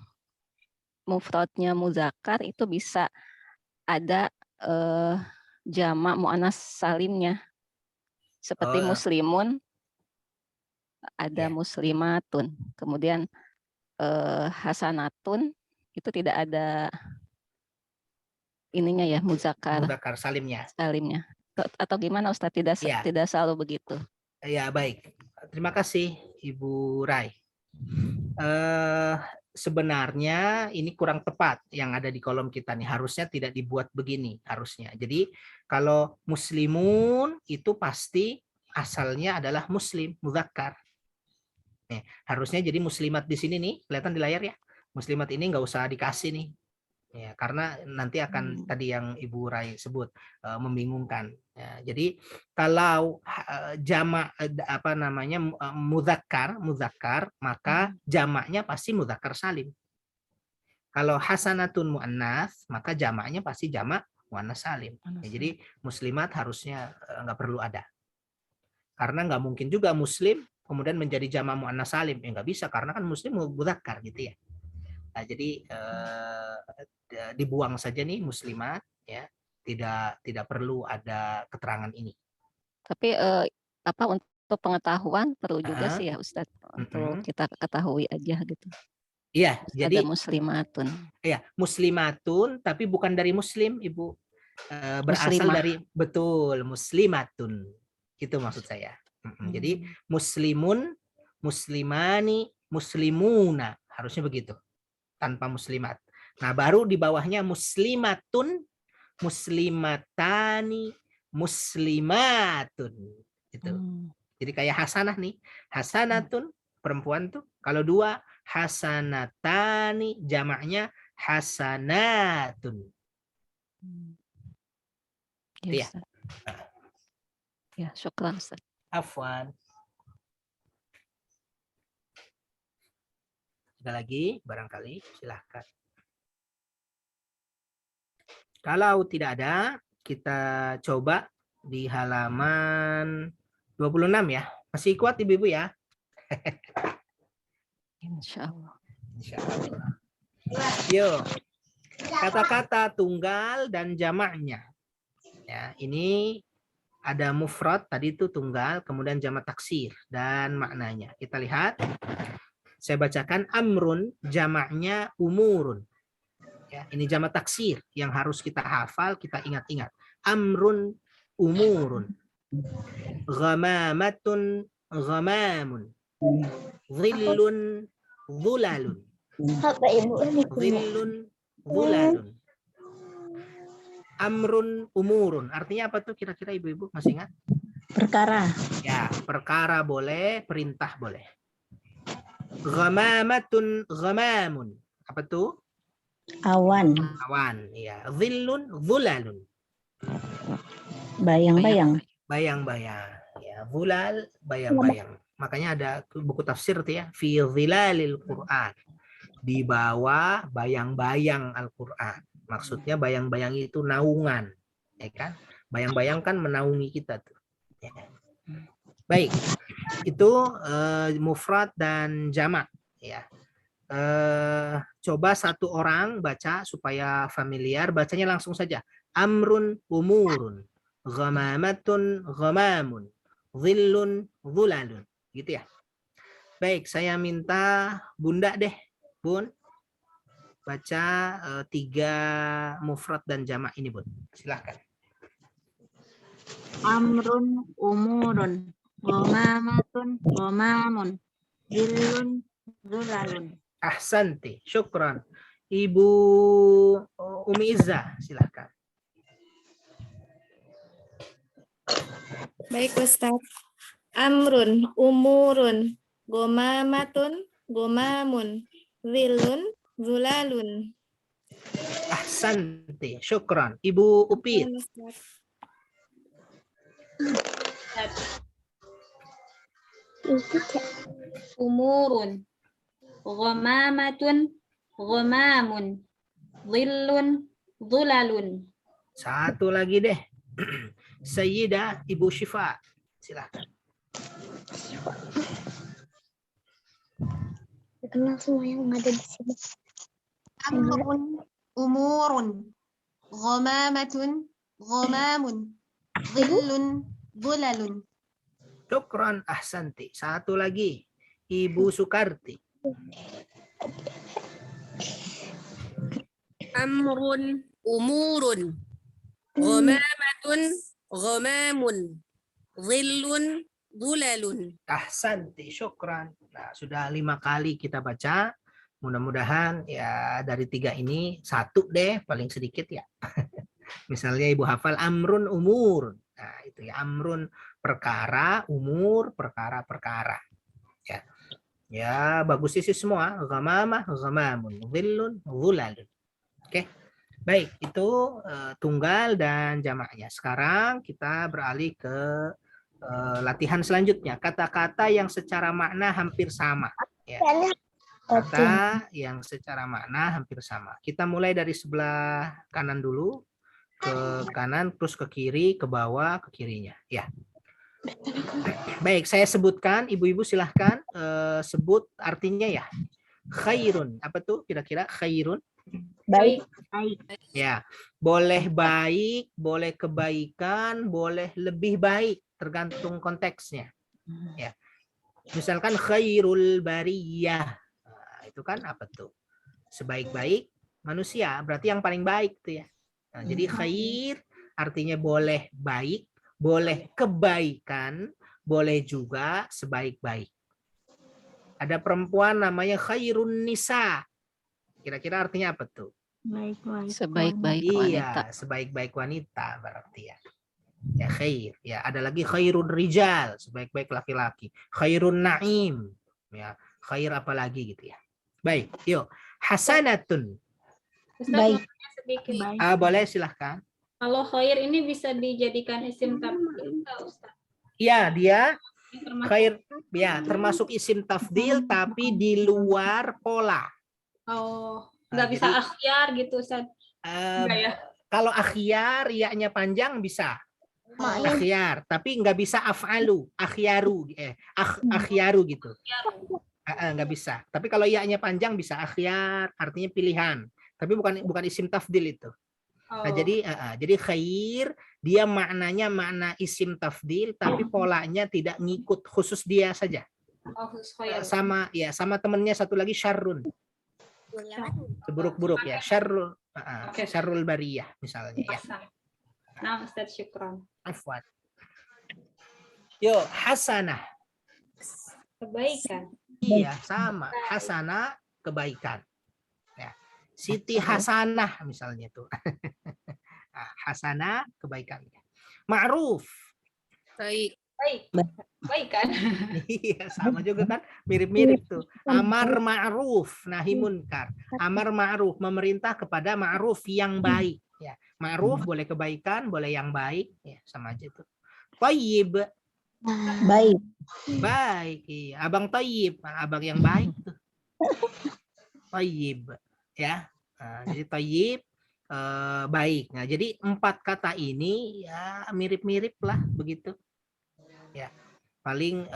mufradnya muzakkar itu bisa ada jamak muannas salimnya. Seperti muslimun ada muslimatun. Kemudian hasanatun itu tidak ada ininya ya, muzakkar salimnya. Atau gimana Ustaz? Tidak selalu begitu. Ya, baik. Terima kasih Ibu Rai. Sebenarnya ini kurang tepat yang ada di kolom kita nih. Harusnya tidak dibuat begini harusnya. Jadi kalau muslimun itu pasti asalnya adalah muslim, mudzakkar. Nih, harusnya jadi muslimat di sini nih, kelihatan di layar ya. Muslimat ini nggak usah dikasih nih. Ya, karena nanti akan tadi yang Ibu Rai sebut membingungkan. Ya, jadi kalau jamak apa namanya mudzakkar, maka jamaknya pasti mudzakkar salim. Kalau hasanatun muannas, maka jamaknya pasti jamak muannas salim. Ya, jadi muslimat harusnya nggak perlu ada. Karena nggak mungkin juga muslim kemudian menjadi jamak muannas salim. Ya nggak bisa, karena kan muslim mudzakkar gitu ya. Nah, jadi dibuang saja nih muslimat ya, tidak perlu ada keterangan ini. Tapi apa untuk pengetahuan perlu juga sih ya Ustadz, untuk kita ketahui aja gitu. Iya, jadi ada muslimatun. Iya, muslimatun tapi bukan dari muslim, Ibu. Berasal Muslimah. dari betul muslimatun. Itu maksud saya. Jadi muslimun, muslimani, muslimuna, harusnya begitu, tanpa muslimat. Nah, baru di bawahnya muslimatun, muslimatani, muslimatun. Itu. Jadi kayak hasanah nih. Hasanatun, perempuan tuh. Kalau dua, hasanatani, jamaknya hasanatun. Ya, Iya. Ustaz. Ya, syukran Ustaz. Afwan. Ada lagi barangkali, silahkan. Kalau tidak ada, kita coba di halaman 26 ya. Masih kuat ibu-ibu ya? Insya Allah. Insya Allah. Yuk, kata-kata tunggal dan jamaknya. Ya, ini ada mufrad, tadi itu tunggal, kemudian jamak taksir dan maknanya. Kita lihat. Saya bacakan amrun, jamaknya umurun. Ya, ini jamak taksir yang harus kita hafal, kita ingat-ingat. Amrun, umurun. Ghamamatun, ghamamun. Dhillun, dhulalun. Apa ibu ini? Dhillun, dhulalun. Amrun, umurun. Artinya apa tuh kira-kira ibu-ibu masih ingat? Perkara. Ya, perkara boleh, perintah boleh. Ghamamatun, ghamamun. Apa tuh? Awan. Awan, ya. Dhillun, dhulalun. Bayang-bayang. Bayang-bayang. Ya, dhulal, bayang-bayang. Makanya ada buku tafsir tuh ya, fi dhilalil Qur'an. Di bawah bayang-bayang Al-Qur'an. Maksudnya bayang-bayang itu naungan, ya kan? Bayang-bayang kan menaungi kita tuh. Ya. Baik, itu mufrad dan jamak. Ya. Coba satu orang baca supaya familiar, bacanya langsung saja. Amrun, umurun, ghamamatun, ghamamun, dhillun, dhulalun. Gitu ya. Baik, saya minta Bunda deh, Bun. Baca 3 mufrad dan jamak ini, Bun. Silahkan. Amrun, umurun, gomamatun, gomamun, zillun, zulalun. Ahsanti, syukran. Ibu Umi Izzah, silahkan. Baik Ustadz. Amrun, umurun, gomamatun, gomamun, zilun, zulalun. Ahsanti, syukran. Ibu Upit. Umurun, ghamamatun, ghamamun, dhillun, dhulalun. Satu lagi deh. Sayyidah Ibu Syifa. Silahkan. Kenal semua yang ada di sini. Amrun, umurun, ghamamatun, ghamamun, dhillun, dhulalun. Syukran, ahsanti. Satu lagi. Ibu Sukarti. Amrun, umurun, ghamamatun, ghamamun, dhillun, dhulalun. Ahsanti, syukran. Nah, sudah 5 kali kita baca. Mudah-mudahan ya dari 3 ini 1 deh paling sedikit ya. Misalnya ibu hafal amrun umur. Nah, itu ya amrun perkara, umur perkara-perkara. Ya. Ya, bagus sih semua. Ghamamah, ghamamun, dhillun, dhulalun. Oke. Baik, itu tunggal dan jamaknya. Sekarang kita beralih ke latihan selanjutnya. Kata-kata yang secara makna hampir sama. Ya. Kata yang secara makna hampir sama. Kita mulai dari sebelah kanan dulu, ke kanan, terus ke kiri, ke bawah, ke kirinya. Ya. Baik, saya sebutkan. Ibu-ibu silahkan sebut artinya ya. Khairun. Apa tuh kira-kira khairun? Baik. Ya, boleh baik, boleh kebaikan, boleh lebih baik, tergantung konteksnya. Ya. Misalkan khairul bariyah. Nah, itu kan apa tuh? Sebaik-baik manusia, berarti yang paling baik tuh ya. Nah, jadi khair artinya boleh baik, boleh kebaikan, boleh juga sebaik-baik. Ada perempuan namanya khairun nisa. Kira-kira artinya apa tuh? Sebaik-baik wanita. Iya, sebaik-baik wanita berarti ya. Ya khair. Ya, ada lagi khairun rijal, sebaik-baik laki-laki. Khairun naim. Ya, khair apa lagi gitu ya. Baik, yuk. Hasanatun. Ustaz, Baik. mau tanya sedikit. Boleh silahkan. Kalau khair ini bisa dijadikan isim tafdhil enggak, Ustaz? Iya, dia Yang termasuk- khair ya termasuk isim tafdil tapi di luar pola. Oh, nggak bisa jadi, akhyar gitu, Ustaz. Enggak ya? Kalau akhyar iya-nya panjang bisa. Akhyar, tapi nggak bisa af'alu, akhyaru, akhyaru gitu. Nggak bisa. Tapi kalau iya-nya panjang bisa akhyar, artinya pilihan. Tapi bukan isim tafdil itu. Nah, jadi khair dia maknanya makna isim tafdil tapi polanya tidak ngikut, khusus dia saja. Oh, khusus khair. Sama temennya satu lagi syarrun. Seburuk-buruk ya, syarrul syarrul bariyah misalnya ya. Nah, Ustaz, syukran. Afwan. Yo, hasanah. Kebaikan. Iya, sama. Hasanah kebaikan. Ya. Siti Hasanah misalnya tuh. Hasanah kebaikan. Ma'ruf. Baik. Baik kan? Iya, sama juga kan, mirip-mirip tuh. Amar ma'ruf, nahi munkar. Amar ma'ruf, memerintah kepada ma'ruf yang baik. Ya, ma'ruf boleh kebaikan, boleh yang baik, ya sama aja tuh. Thayyib. Baik. Baik, iya. Abang Thayyib, abang yang baik tuh. Thayyib, ya. Nah, jadi Thayyib baik. Nah, jadi 4 kata ini ya mirip-mirip lah begitu. Ya. Paling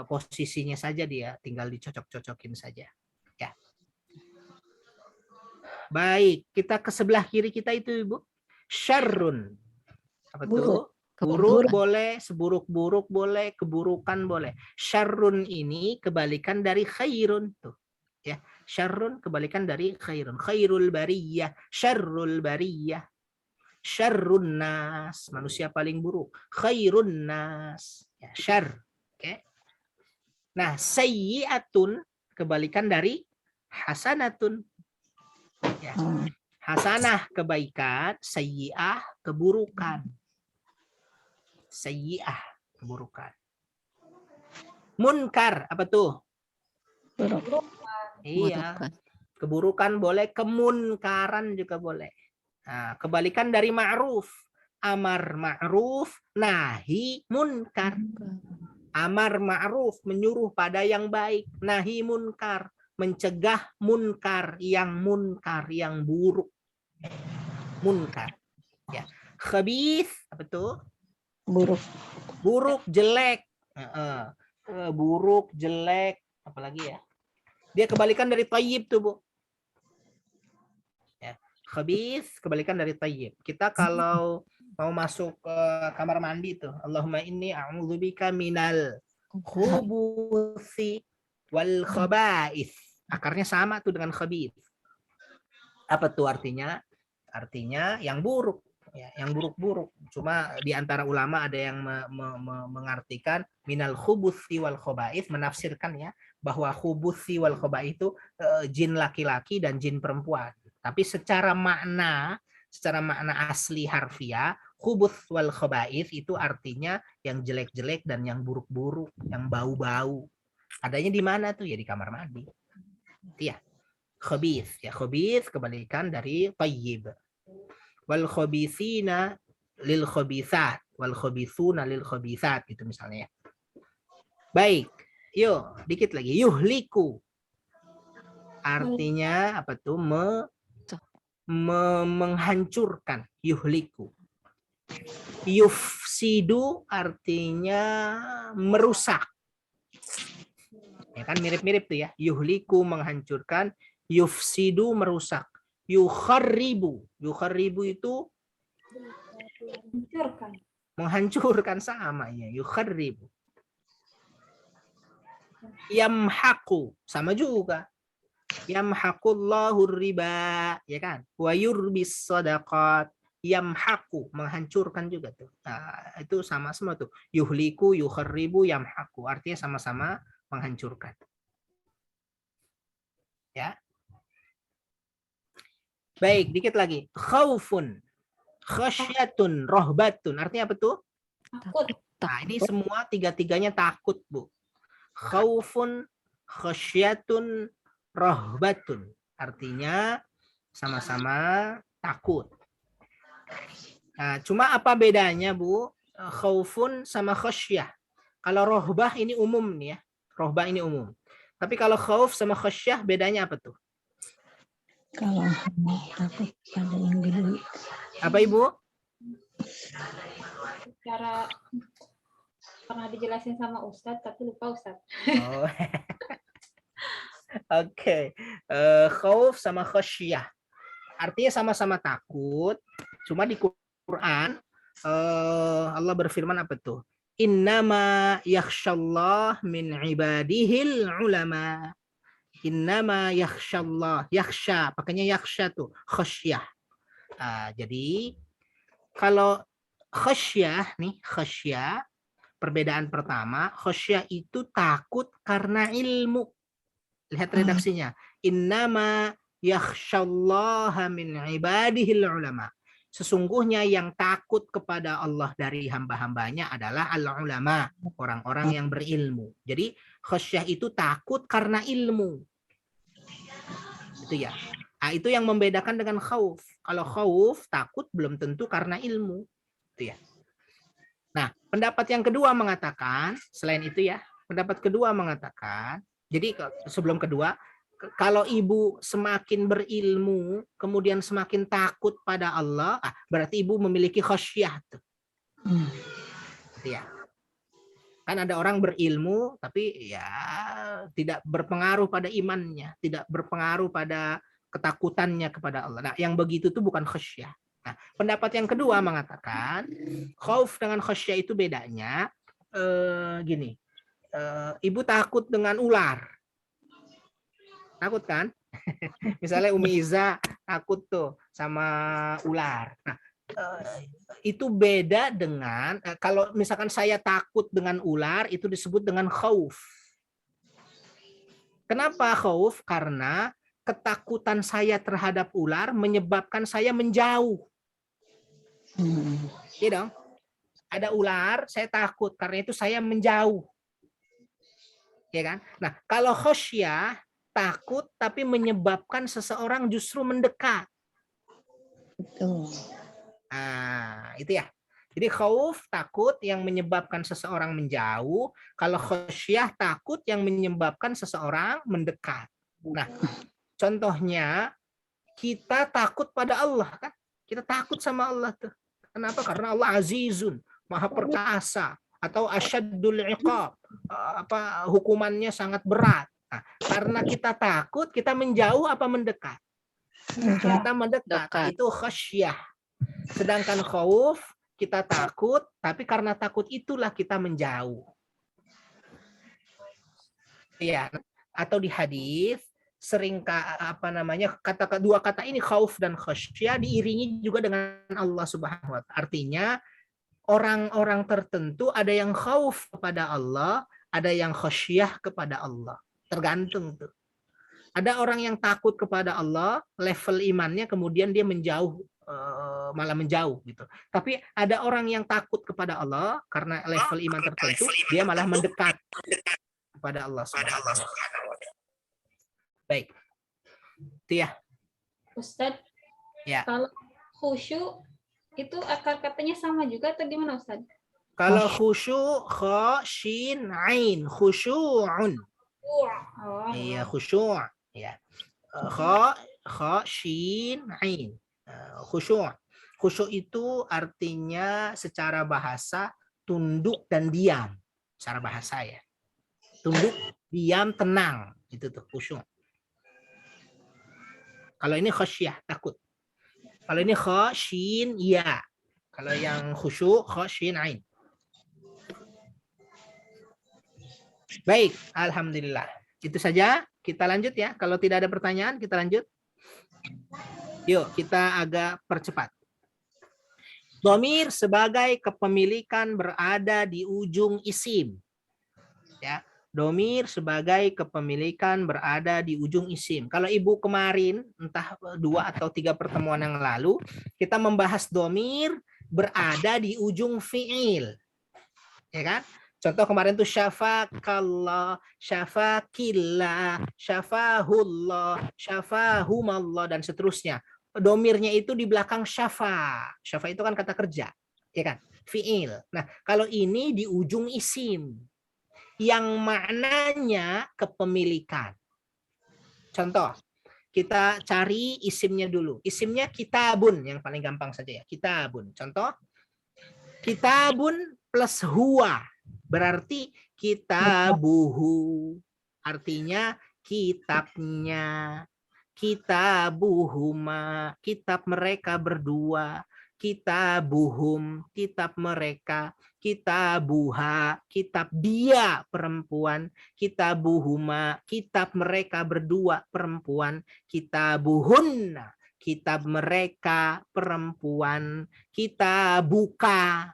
posisinya saja dia tinggal dicocok-cocokin saja. Ya. Baik, kita ke sebelah kiri kita itu Ibu. Syarrun. Apa tuh? Buruk boleh, seburuk-buruk boleh, keburukan boleh. Syarrun ini kebalikan dari khairun tuh. Ya, syarrun kebalikan dari khairun. Khairul bariyah, syarrul bariyah. Syarrun nas, manusia paling buruk. Khairun nas, ya, syarr. Oke. Nah, sayyi'atun kebalikan dari hasanatun. Ya. Hasanah kebaikan, sayyi'ah keburukan. Sayyi'ah keburukan. Munkar apa tuh? Iya. Keburukan boleh, kemunkaran juga boleh. Nah, kebalikan dari ma'ruf. Amar ma'ruf, nahi munkar. Amar ma'ruf, menyuruh pada yang baik. Nahi munkar, mencegah munkar, yang buruk. Munkar. Ya. Khabith, apa tuh? Buruk. Buruk, jelek. Buruk, jelek. Apalagi ya? Dia kebalikan dari thayyib tuh, Bu. Khabith kebalikan dari thayyib. Kita kalau mau masuk ke kamar mandi tuh, Allahumma inni a'udzubika minal khubuthi wal khaba'ith. Akarnya sama tuh dengan khabith. Apa tuh artinya? Artinya yang buruk, ya, yang buruk-buruk. Cuma di antara ulama ada yang mengartikan minal khubuthi wal khaba'ith, menafsirkan ya bahwa khubuthi wal khaba'ith itu jin laki-laki dan jin perempuan. Tapi secara makna asli harfiah, khubuth wal khaba'ith itu artinya yang jelek-jelek dan yang buruk-buruk, yang bau-bau. Adanya di mana tuh? Ya di kamar mandi. Iya. Khabith, ya khabith kebalikan dari thayyib. Wal khabithina lil khabithat, wal khabithuna lil khabithat gitu misalnya. Baik. Yuk, dikit lagi. Yuhliku. Artinya apa tuh? Menghancurkan, yuhliku. Yufsidu artinya merusak. Ya kan mirip-mirip tuh ya. Yuhliku menghancurkan, yufsidu merusak. Yukharribu. Yukharribu itu menghancurkan sama ya. Yukharribu. Yamhaqu sama juga. Yamhaqullahu riba, ya kan? Wa yurbis shadaqat. Yamhaqu, menghancurkan juga tuh. Nah, itu sama semua tuh. Yuhliku, yukharribu, yamhaqu. Artinya sama-sama menghancurkan. Ya. Baik, dikit lagi. Khaufun, khasyatun, rohbatun. Artinya apa tuh? Takut. Nah, ini semua tiga-tiganya takut, Bu. Khaufun, khasyatun, rohbatun. Artinya sama-sama takut. Nah, cuma apa bedanya, Bu? Khaufun sama khasyah. Kalau rohbah ini umum nih ya. Rohbah ini umum. Tapi kalau khauf sama khasyah bedanya apa tuh? Kalau takut pada yang gede. Apa Ibu? Cara pernah dijelasin sama Ustadz tapi lupa Ustadz. Oh. Oke. Khauf sama khasyah. Artinya sama-sama takut. Cuma di Quran Allah berfirman apa tuh? Innama yakhsyallah min ibadihil ulama. Innama yakhsyallah. Yakhsha. Pakainya yakhsha tuh. Khasyah. Jadi kalau khasyah nih, khasyah, perbedaan pertama, khasyah itu takut karena ilmu. Lihat redaksinya. Innama yakhsyallaha min ibadihil ulama. Sesungguhnya yang takut kepada Allah dari hamba-hambanya adalah al-ulama, orang-orang yang berilmu. Jadi khasyah itu takut karena ilmu. Itu ya. Nah, itu yang membedakan dengan khauf. Kalau khauf takut belum tentu karena ilmu. Itu ya. Nah, pendapat yang kedua mengatakan, selain itu ya, pendapat kedua mengatakan, jadi sebelum kedua, kalau ibu semakin berilmu, kemudian semakin takut pada Allah, berarti ibu memiliki khasyah. Gitu ya. Kan ada orang berilmu, tapi ya tidak berpengaruh pada imannya, tidak berpengaruh pada ketakutannya kepada Allah. Nah, yang begitu itu bukan khasyah. Nah, pendapat yang kedua mengatakan, khauf dengan khasyah itu bedanya gini. Ibu takut dengan ular. Takut kan? Misalnya Umi Iza takut tuh sama ular. Nah, itu beda dengan kalau misalkan saya takut dengan ular itu disebut dengan khauf. Kenapa khauf? Karena ketakutan saya terhadap ular menyebabkan saya menjauh. Iya dong? Ada ular, saya takut karena itu saya menjauh. Ya kan? Nah, kalau khasyah takut tapi menyebabkan seseorang justru mendekat. Betul. Nah, itu ya. Jadi khauf takut yang menyebabkan seseorang menjauh, kalau khasyah takut yang menyebabkan seseorang mendekat. Nah, contohnya kita takut pada Allah kan? Kita takut sama Allah tuh. Kenapa? Karena Allah azizun, maha perkasa, atau asyaddul iqab, hukumannya sangat berat. Nah, karena kita takut, kita menjauh apa mendekat? Kita mendekat. Itu khasyah. Sedangkan khauf, kita takut, tapi karena takut itulah kita menjauh. Ya, atau di hadis sering dua kata ini khauf dan khasyah diiringi juga dengan Allah Subhanahu wa taala. Artinya orang-orang tertentu ada yang khauf kepada Allah, ada yang khasyah kepada Allah. Tergantung tuh. Ada orang yang takut kepada Allah, level imannya kemudian dia menjauh, malah menjauh gitu. Tapi ada orang yang takut kepada Allah karena level iman tertentu, dia malah mendekat kepada Allah Subhanahu wa taala. Baik. Itu ya. Ustadz, ya. Kalau khusyuk itu akar katanya sama juga atau gimana Ustadz? Kalau khusyuk, kha, shin, ain, khusyu'un. Iya, khusyuk. Ya. Kha, shin, ain. Khusyuk. Khusyuk itu artinya secara bahasa tunduk dan diam. Secara bahasa ya. Tunduk, diam, tenang. Itu tuh khusyuk. Kalau ini khasyah, takut. Kalau ini kha, shin, ya. Kalau yang khusyuk, kha, shin, ain. Baik, alhamdulillah. Itu saja. Kita lanjut ya. Kalau tidak ada pertanyaan, kita lanjut. Yuk, kita agak percepat. Dhamir sebagai kepemilikan berada di ujung isim. Ya, Domir sebagai kepemilikan berada di ujung isim. Kalau ibu kemarin, entah 2 atau 3 pertemuan yang lalu, kita membahas domir berada di ujung fi'il. Ya kan? Contoh kemarin tuh syafakallah, syafakillah, syafahullah, syafahumallah, dan seterusnya. Domirnya itu di belakang syafa. Syafa itu kan kata kerja. Ya kan? Fi'il. Nah, kalau ini di ujung isim yang maknanya kepemilikan. Contoh, kita cari isimnya dulu. Isimnya kitabun, yang paling gampang saja ya. Kitabun. Contoh, kitabun plus huwa. Berarti kitabuhu. Artinya kitabnya. Kitabuhuma. Kitab mereka berdua. Kitabuhum. Kitab mereka. Kitabuha, kitab dia perempuan, kitabuhuma, kitab mereka berdua perempuan, kitabuhunna, kitab mereka perempuan, kita buka,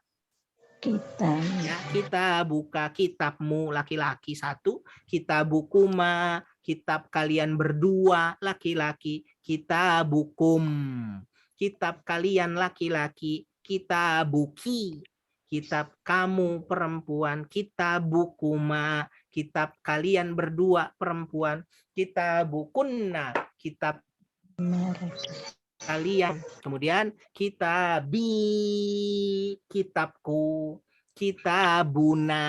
ya, kita buka kitabmu laki-laki 1, kitabukuma, kitab kalian berdua laki-laki, kitabukum, kitab kalian laki-laki, kitabuki, kitab kamu perempuan, kitabukuma, kitab kalian berdua perempuan, kitabukunna, kitab kalian. Kemudian kitabi, kitabku, kitabuna,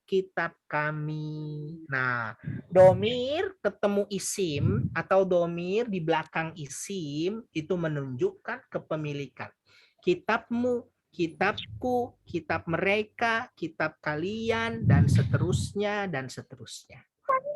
kitab kami. Nah, domir ketemu isim atau domir di belakang isim itu menunjukkan kepemilikan. Kitabmu, kitabku, kitab mereka, kitab kalian, dan seterusnya, dan seterusnya.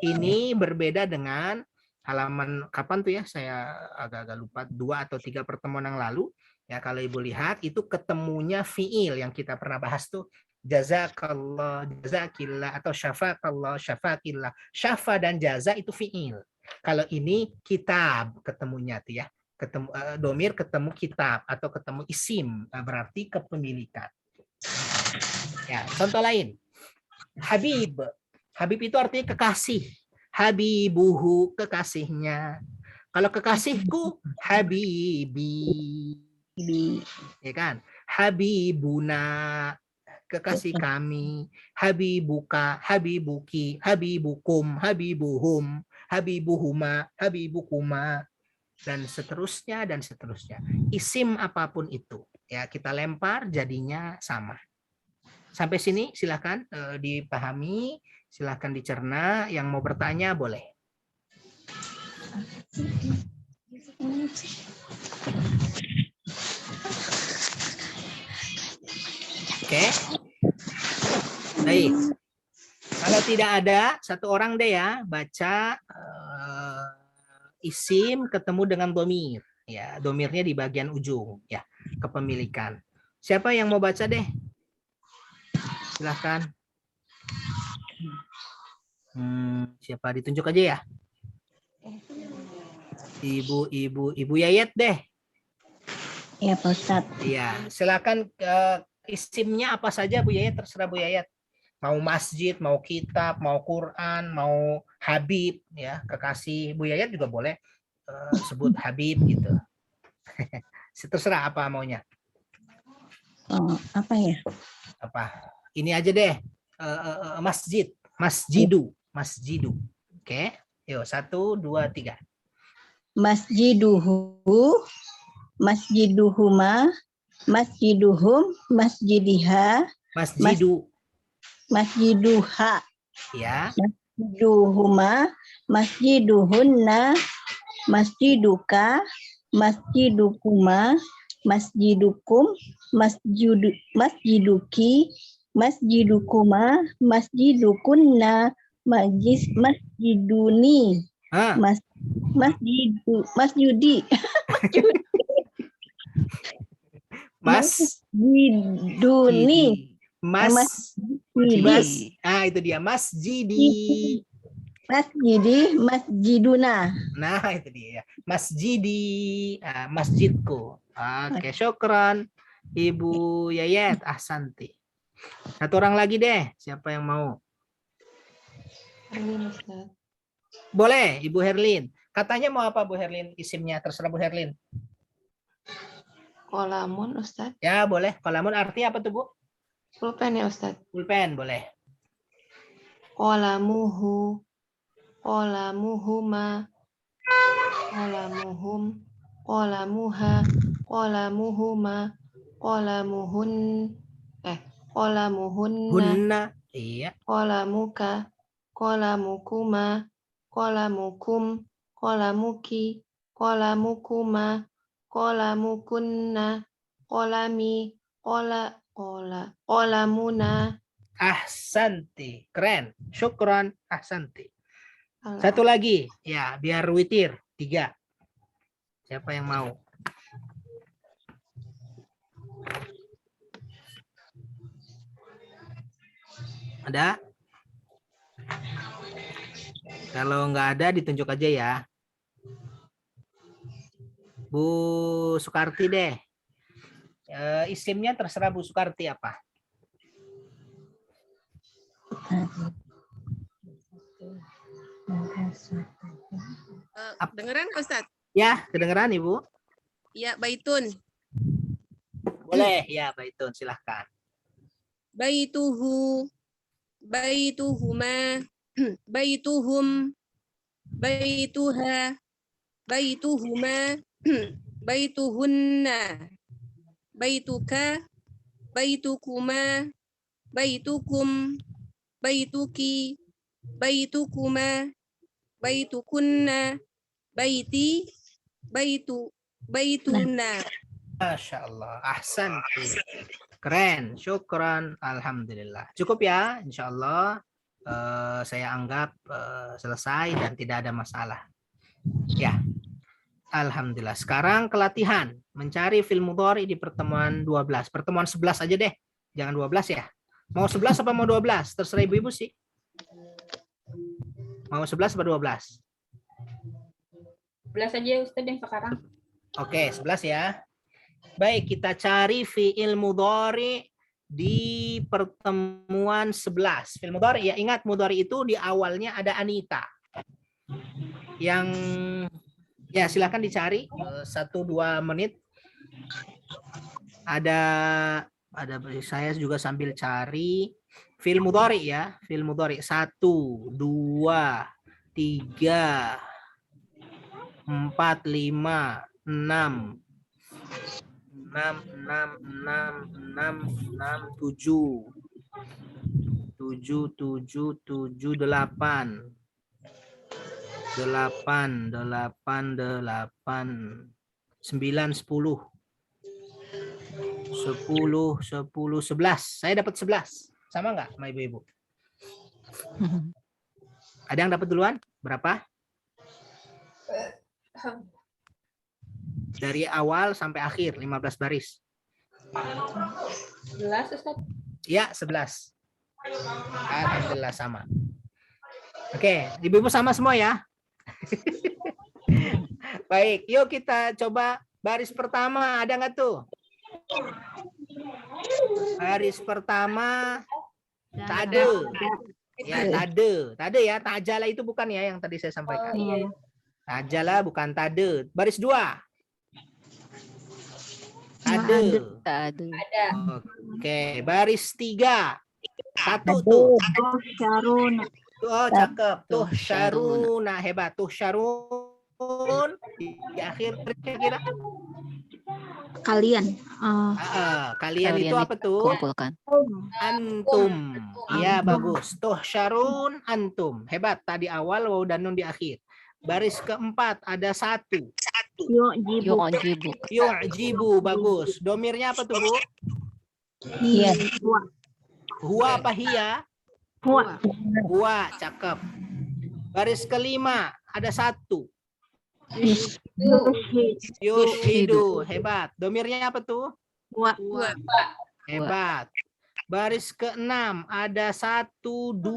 Ini berbeda dengan halaman, kapan tuh ya, saya agak-agak lupa, 2 atau 3 pertemuan yang lalu. Ya, kalau ibu lihat, itu ketemunya fi'il yang kita pernah bahas tuh. Jazakallah, jazakillah, atau syafakallah, syafakillah. Syafa dan jaza itu fi'il. Kalau ini kitab ketemunya tuh ya. Ketemu domir ketemu kitab atau ketemu isim, berarti kepemilikan. Ya, contoh lain. Habib. Habib itu artinya kekasih. Habibuhu, kekasihnya. Kalau kekasihku, habibi. Ya kan? Habibuna, kekasih kami. Habibuka, habibuki, habibukum, habibuhum, habibuhuma, habibukuma, dan seterusnya, dan seterusnya. Isim apapun itu, ya kita lempar jadinya sama. Sampai sini silakan dipahami, silakan dicerna. Yang mau bertanya boleh. Oke. Baik. Kalau tidak ada, satu orang deh ya baca isim ketemu dengan domir, ya domirnya di bagian ujung, ya kepemilikan. Siapa yang mau baca deh? Silahkan. Siapa ditunjuk aja ya? Ibu Yayat deh. Ya Pak Ustadz. Iya, silakan isimnya apa saja Bu Yayat, terserah Bu Yayat. Mau masjid, mau kitab, mau Quran, mau Habib, ya kekasih Bu Yayat juga boleh sebut Habib gitu. Terserah apa maunya. Oh, apa ya? Apa? Ini aja deh. Masjid, masjidu, masjidu. Oke. Yuk 1, 2, 3. Masjiduhu, masjiduhuma, masjiduhum, masjidiha, masjidu, masjiduha, ya, masjiduhuma, masjiduhunna, masjiduka, masjidukuma, masjidukum, masjiduki, masjidukuma, masjidukunna, masjiduni, masjudi, masjiduni, itu dia masjidi. Masjidi, masjiduna. Nah, itu dia. Masjidi, masjidku. Oke, syukran. Ibu Yayat, ahsanti. Satu orang lagi deh, siapa yang mau? Herlin, Ustaz. Boleh, Ibu Herlin. Katanya mau apa Bu Herlin? Isimnya terserah Bu Herlin. Kolamun, Ustaz. Ya, boleh. Kolamun artinya apa tuh, Bu? Pulpen ya, Ustaz. Pulpen, boleh. Kolamuhu. Kolamuhuma. Kolamuhum. Kolamuha. Kolamuhuma. Kolamuhun. Kolamuhunna. Hunna. Iya. Kolamuka. Kolamukuma. Kolamukum. Kolamuki. Kolamukuma. Kolamukunna. Kolami. Kolamuna. Ahsanti. Keren. Syukron. Ahsanti. Satu lagi. Ya, biar witir. 3. Siapa yang mau? Ada? Kalau nggak ada, ditunjuk aja ya. Bu Sukarti deh. Isimnya terserah Bu Sukarti apa? Dengeran nggak, Ustaz? Ya, kedengeran Ibu? Ya, baitun. Boleh, ya baitun, silahkan. Baituhu. Baituhuma. Baituhum. Baituha. Baituhuma. Baituhunna. Baituka. Baitukuma. Baitukum. Baituki. Baitukuma. Baitukunna. Baiti. Baituna. Masya Allah, ahsanti. Keren, syukran, alhamdulillah. Cukup ya, insya Allah. Saya anggap selesai dan tidak ada masalah. Ya, alhamdulillah. Sekarang kelatihan mencari fi'il mudhari di pertemuan 12. Pertemuan 11 aja deh, jangan 12 ya. Mau 11 apa mau 12? Terserah ibu-ibu sih. Mau 11 apa 12? 11 aja Ustaz yang sekarang. Oke, 11 ya. Baik, kita cari fi'il mudhari di pertemuan 11. Fi'il mudhari, ya ingat mudhari itu di awalnya ada anita. Yang ya silakan dicari 1-2 menit. Ada saya juga sambil cari fi'il mudhari ya, fi'il mudhari 1, 2, 3, 4, 5, 6, 11. Saya dapat 11. Sama nggak sama ibu-ibu? Ada yang dapat duluan? Berapa? Dari awal sampai akhir 15 baris. 11 Ustaz. Ya, 11. Alhamdulillah sama. Oke, ibu-ibu sama semua ya. Baik, yuk kita coba baris pertama, ada nggak tuh? Baris pertama tade. Ya, tade ya, tajala itu bukan ya yang tadi saya sampaikan. Tajala bukan tade. Baris 2. Tade. Ada. Oke, baris 3. 1 tuh. Oh, cakep. Tuh Syaruna, hebat. Tuh Syarun di akhir kira-kira. Kalian. Kalian itu apa tuh? Kumpulkan. Antum. Iya, bagus. Tuh Syarun antum. Hebat. Tadi awal waw dan nun di akhir. Baris keempat ada 1. Yu'jibu. Bagus. Domirnya apa tuh, Bu? Iya. Huwa apa hiya? Huwa, cakep. Baris kelima ada 1. Yushidu, hebat. Domirnya apa tuh? Hebat. Baris ke-6 ada 1, 2.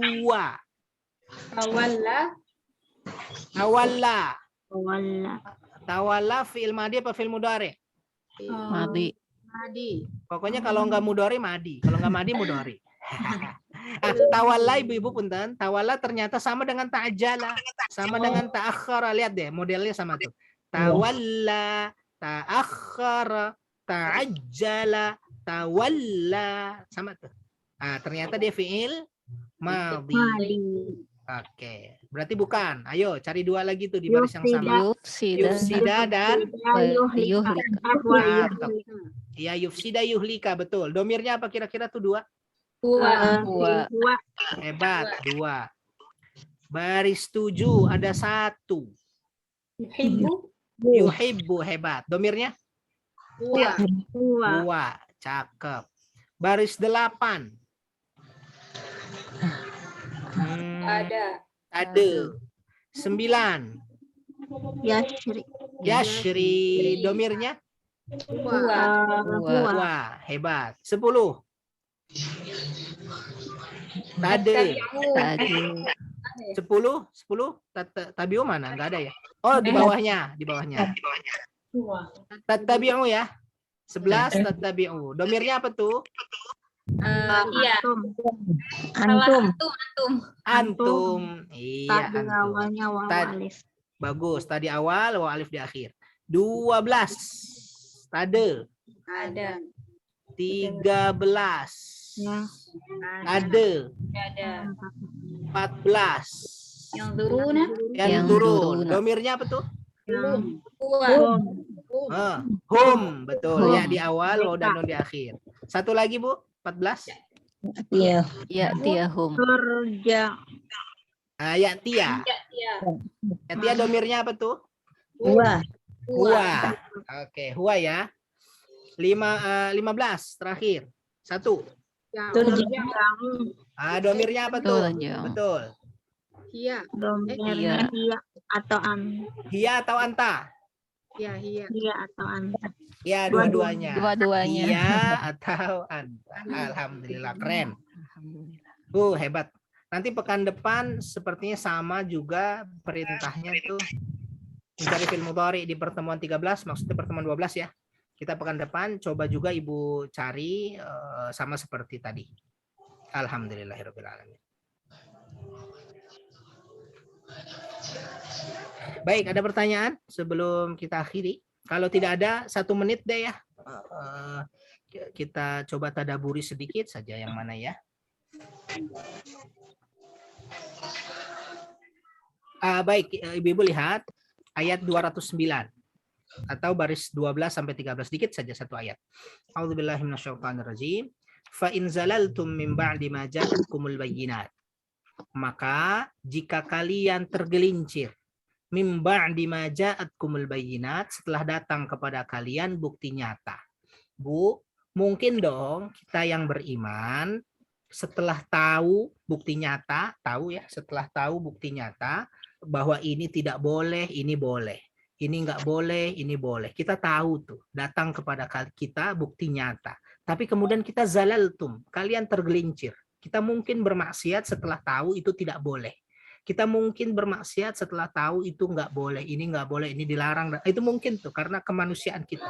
Tawalla fi'il madi apa fi'il mudhari? Madi. Pokoknya kalau nggak mudhari madi, kalau nggak madi mudhari. Tawalla ibu-ibu punten, tawalla ternyata sama dengan ta'ajjala, sama dengan ta'akhkhara. Lihat deh, modelnya sama tuh. Tawalla, ta'akhkhara, ta'ajjala, tawalla, sama tuh. Ternyata dia fiil madhi. Oke, berarti bukan. Ayo cari dua lagi tuh di baris yang sama. Yufsida dan Yuhlika. ya yufsida yuhlika, betul. Domirnya apa kira-kira tuh dua? Dua. Hebat, dua. Baris 7 ada 1. Yuhibbu, hebat. Domirnya? Dua. Cakep. Baris 8. Ada. 9. Yashri. Domirnya? Dua. Hebat. 10. Tade. 10. Tabiu mana? Enggak ada ya? Oh, di bawahnya. Tabiu ya. 11 tabiu. Domirnya apa tuh? Iya. Antum. Iya, Tadi antum. awalnya waw alif. Bagus. Tadi awal, waw alif di akhir. 12. Tade. Ada. 13. Ada. 14. Yang turun. Yang turun. Domirnya apa tuh? Hum. Betul. Ya di awal, waw dan nun di akhir. Satu lagi, Bu. 14. Iya. Ya, hum. Kerja. Ya Tia. Ya Tia domirnya apa tuh? Huwa. Oke, huwa ya. 15 terakhir. 1. Domirnya apa tuh? Betul. Iya. Iya. Iya atau Hia atau anta? Iya atau anta. Ya, dua-duanya. Dua-duanya. Hia atau anta. Alhamdulillah, keren. Hebat. Nanti pekan depan sepertinya sama juga perintahnya tuh mencari fi'il mudhari di pertemuan 13, maksudnya pertemuan 12 ya. Kita pekan depan coba juga Ibu cari sama seperti tadi. Alhamdulillahirabbil alamin. Baik, ada pertanyaan sebelum kita akhiri? Kalau tidak ada, 1 menit deh ya. Kita coba tadaburi sedikit saja yang mana ya. Baik, Ibu-ibu lihat ayat 209 atau baris 12 sampai 13, sedikit saja satu ayat. A'udzubillahi minasyaitonirrajim. Fa in zalaltum min ba'di ma ja'akumul bayyinat. Maka jika kalian tergelincir min ba'di ma ja'atkumul bayyinat, setelah datang kepada kalian bukti nyata. Bu, mungkin dong kita yang beriman setelah tahu bukti nyata, setelah tahu bukti nyata bahwa ini tidak boleh, ini boleh. Ini enggak boleh, ini boleh. Kita tahu tuh, datang kepada kita bukti nyata. Tapi kemudian kita zalaltum, kalian tergelincir. Kita mungkin bermaksiat setelah tahu itu tidak boleh. Kita mungkin bermaksiat setelah tahu itu enggak boleh, ini enggak boleh, ini dilarang. Itu mungkin tuh karena kemanusiaan kita.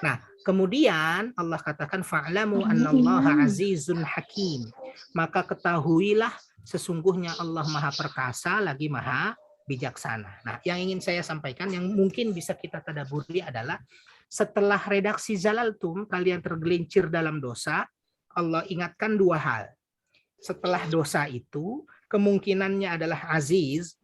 Nah, kemudian Allah katakan fa'lamu annallaha azizun hakim. Maka ketahuilah sesungguhnya Allah Maha Perkasa lagi Maha Bijaksana. Nah, yang ingin saya sampaikan yang mungkin bisa kita tadaburi adalah setelah redaksi zalaltum, kalian tergelincir dalam dosa, Allah ingatkan 2 hal. Setelah dosa itu, kemungkinannya adalah aziz,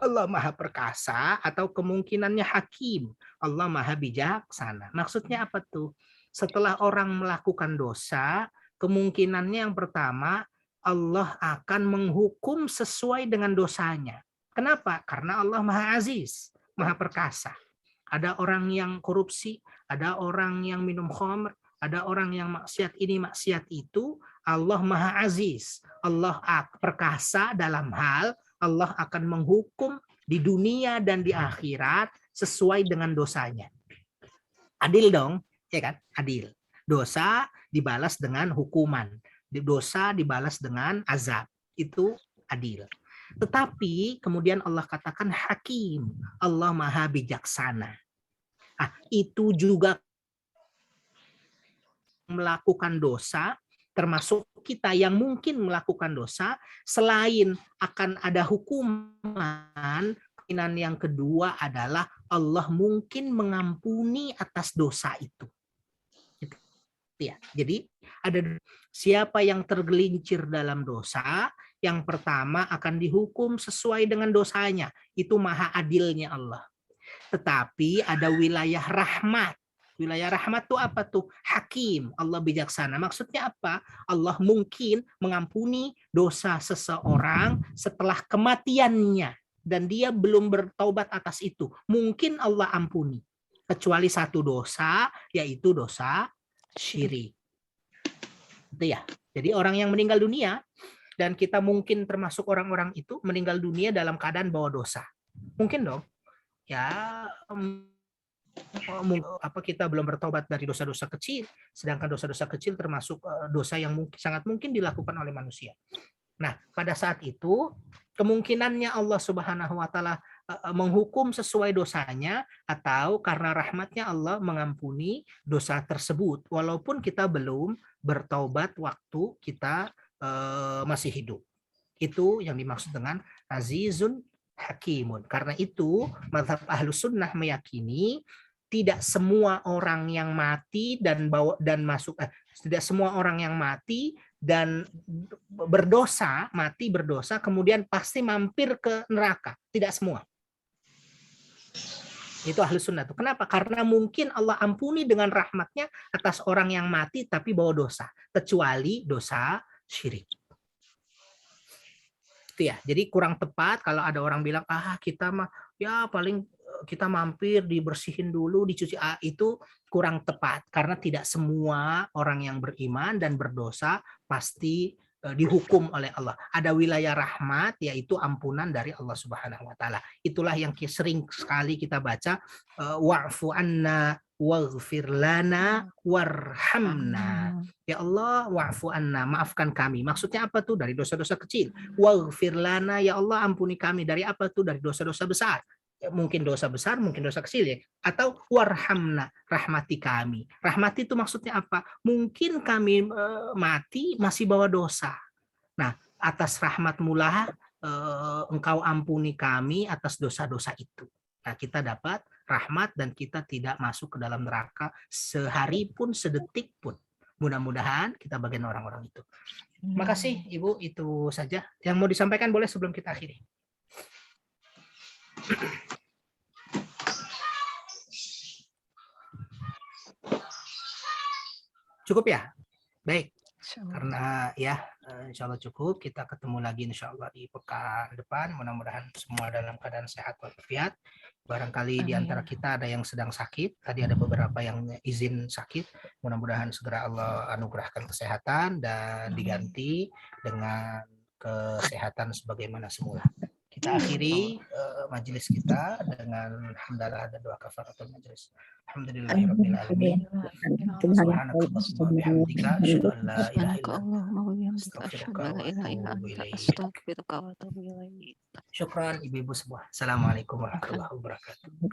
Allah Maha Perkasa, atau kemungkinannya hakim, Allah Maha Bijaksana. Maksudnya apa tuh? Setelah orang melakukan dosa, kemungkinannya yang pertama, Allah akan menghukum sesuai dengan dosanya. Kenapa? Karena Allah Maha Aziz, Maha Perkasa. Ada orang yang korupsi, ada orang yang minum khamr, ada orang yang maksiat ini, maksiat itu. Allah Maha Aziz, Allah perkasa dalam hal Allah akan menghukum di dunia dan di akhirat sesuai dengan dosanya. Adil dong, ya kan? Adil. Dosa dibalas dengan hukuman, dosa dibalas dengan azab. Itu adil. Tetapi kemudian Allah katakan hakim, Allah Maha Bijaksana. Itu juga melakukan dosa, termasuk kita yang mungkin melakukan dosa, selain akan ada hukuman, kemungkinan yang kedua adalah Allah mungkin mengampuni atas dosa itu. Ya, jadi ada siapa yang tergelincir dalam dosa, yang pertama akan dihukum sesuai dengan dosanya. Itu maha adilnya Allah. Tetapi ada wilayah rahmat. Wilayah rahmat itu apa tuh? Hakim, Allah bijaksana. Maksudnya apa? Allah mungkin mengampuni dosa seseorang setelah kematiannya dan dia belum bertaubat atas itu. Mungkin Allah ampuni. Kecuali satu dosa, yaitu dosa syirik. Itu ya. Jadi orang yang meninggal dunia, dan kita mungkin termasuk orang-orang itu meninggal dunia dalam keadaan bawa dosa. Mungkin dong. Ya, apa kita belum bertobat dari dosa-dosa kecil, sedangkan dosa-dosa kecil termasuk dosa yang sangat mungkin dilakukan oleh manusia. Nah, pada saat itu kemungkinannya Allah Subhanahu wa taala menghukum sesuai dosanya, atau karena rahmatnya Allah mengampuni dosa tersebut walaupun kita belum bertaubat waktu kita masih hidup. Itu yang dimaksud dengan azizun hakimun. Karena itu mazhab Ahlus Sunnah meyakini tidak semua orang yang mati dan tidak semua orang yang mati dan mati berdosa kemudian pasti mampir ke neraka. Tidak semua. Itu Ahlus Sunnah. Kenapa? Karena mungkin Allah ampuni dengan rahmatnya atas orang yang mati tapi bawa dosa, kecuali dosa syirik. Itu ya. Jadi kurang tepat kalau ada orang bilang kita mah ya paling kita mampir dibersihin dulu, dicuci, itu kurang tepat karena tidak semua orang yang beriman dan berdosa pasti dihukum oleh Allah. Ada wilayah rahmat, yaitu ampunan dari Allah Subhanahu wa taala. Itulah yang sering sekali kita baca, wa'fu anna waghfir lana warhamna. Ya Allah, wa'fu anna, maafkan kami. Maksudnya apa tuh? Dari dosa-dosa kecil. Waghfir lana, ya Allah ampuni kami. Dari apa tuh? Dari dosa-dosa besar. Mungkin dosa besar, mungkin dosa kecil ya. Atau warhamna, rahmati kami. Rahmati itu maksudnya apa? Mungkin kami mati masih bawa dosa. Nah, atas rahmat-Mulah engkau ampuni kami atas dosa-dosa itu. Nah, kita dapat rahmat dan kita tidak masuk ke dalam neraka sehari pun, sedetik pun. Mudah-mudahan kita bagian orang-orang itu. Makasih Ibu, itu saja. Yang mau disampaikan boleh sebelum kita akhiri. Cukup ya? Baik. Karena ya insya Allah cukup. Kita ketemu lagi insya Allah di pekan depan. Mudah-mudahan semua dalam keadaan sehat walafiat. Barangkali di antara kita ada yang sedang sakit. Tadi ada beberapa yang izin sakit. Mudah-mudahan segera Allah anugerahkan kesehatan dan diganti dengan kesehatan sebagaimana semula. Kita akhiri majelis kita dengan hamdalah dan doa kafaratul majelis. Alhamdulillahirabbil alamin. Subhanakallahumma wa bihamdika asyhadu an la ilaha illa anta astaghfiruka wa atubu ilaik. Syukran ibu-ibu semua. Assalamualaikum warahmatullahi wabarakatuh.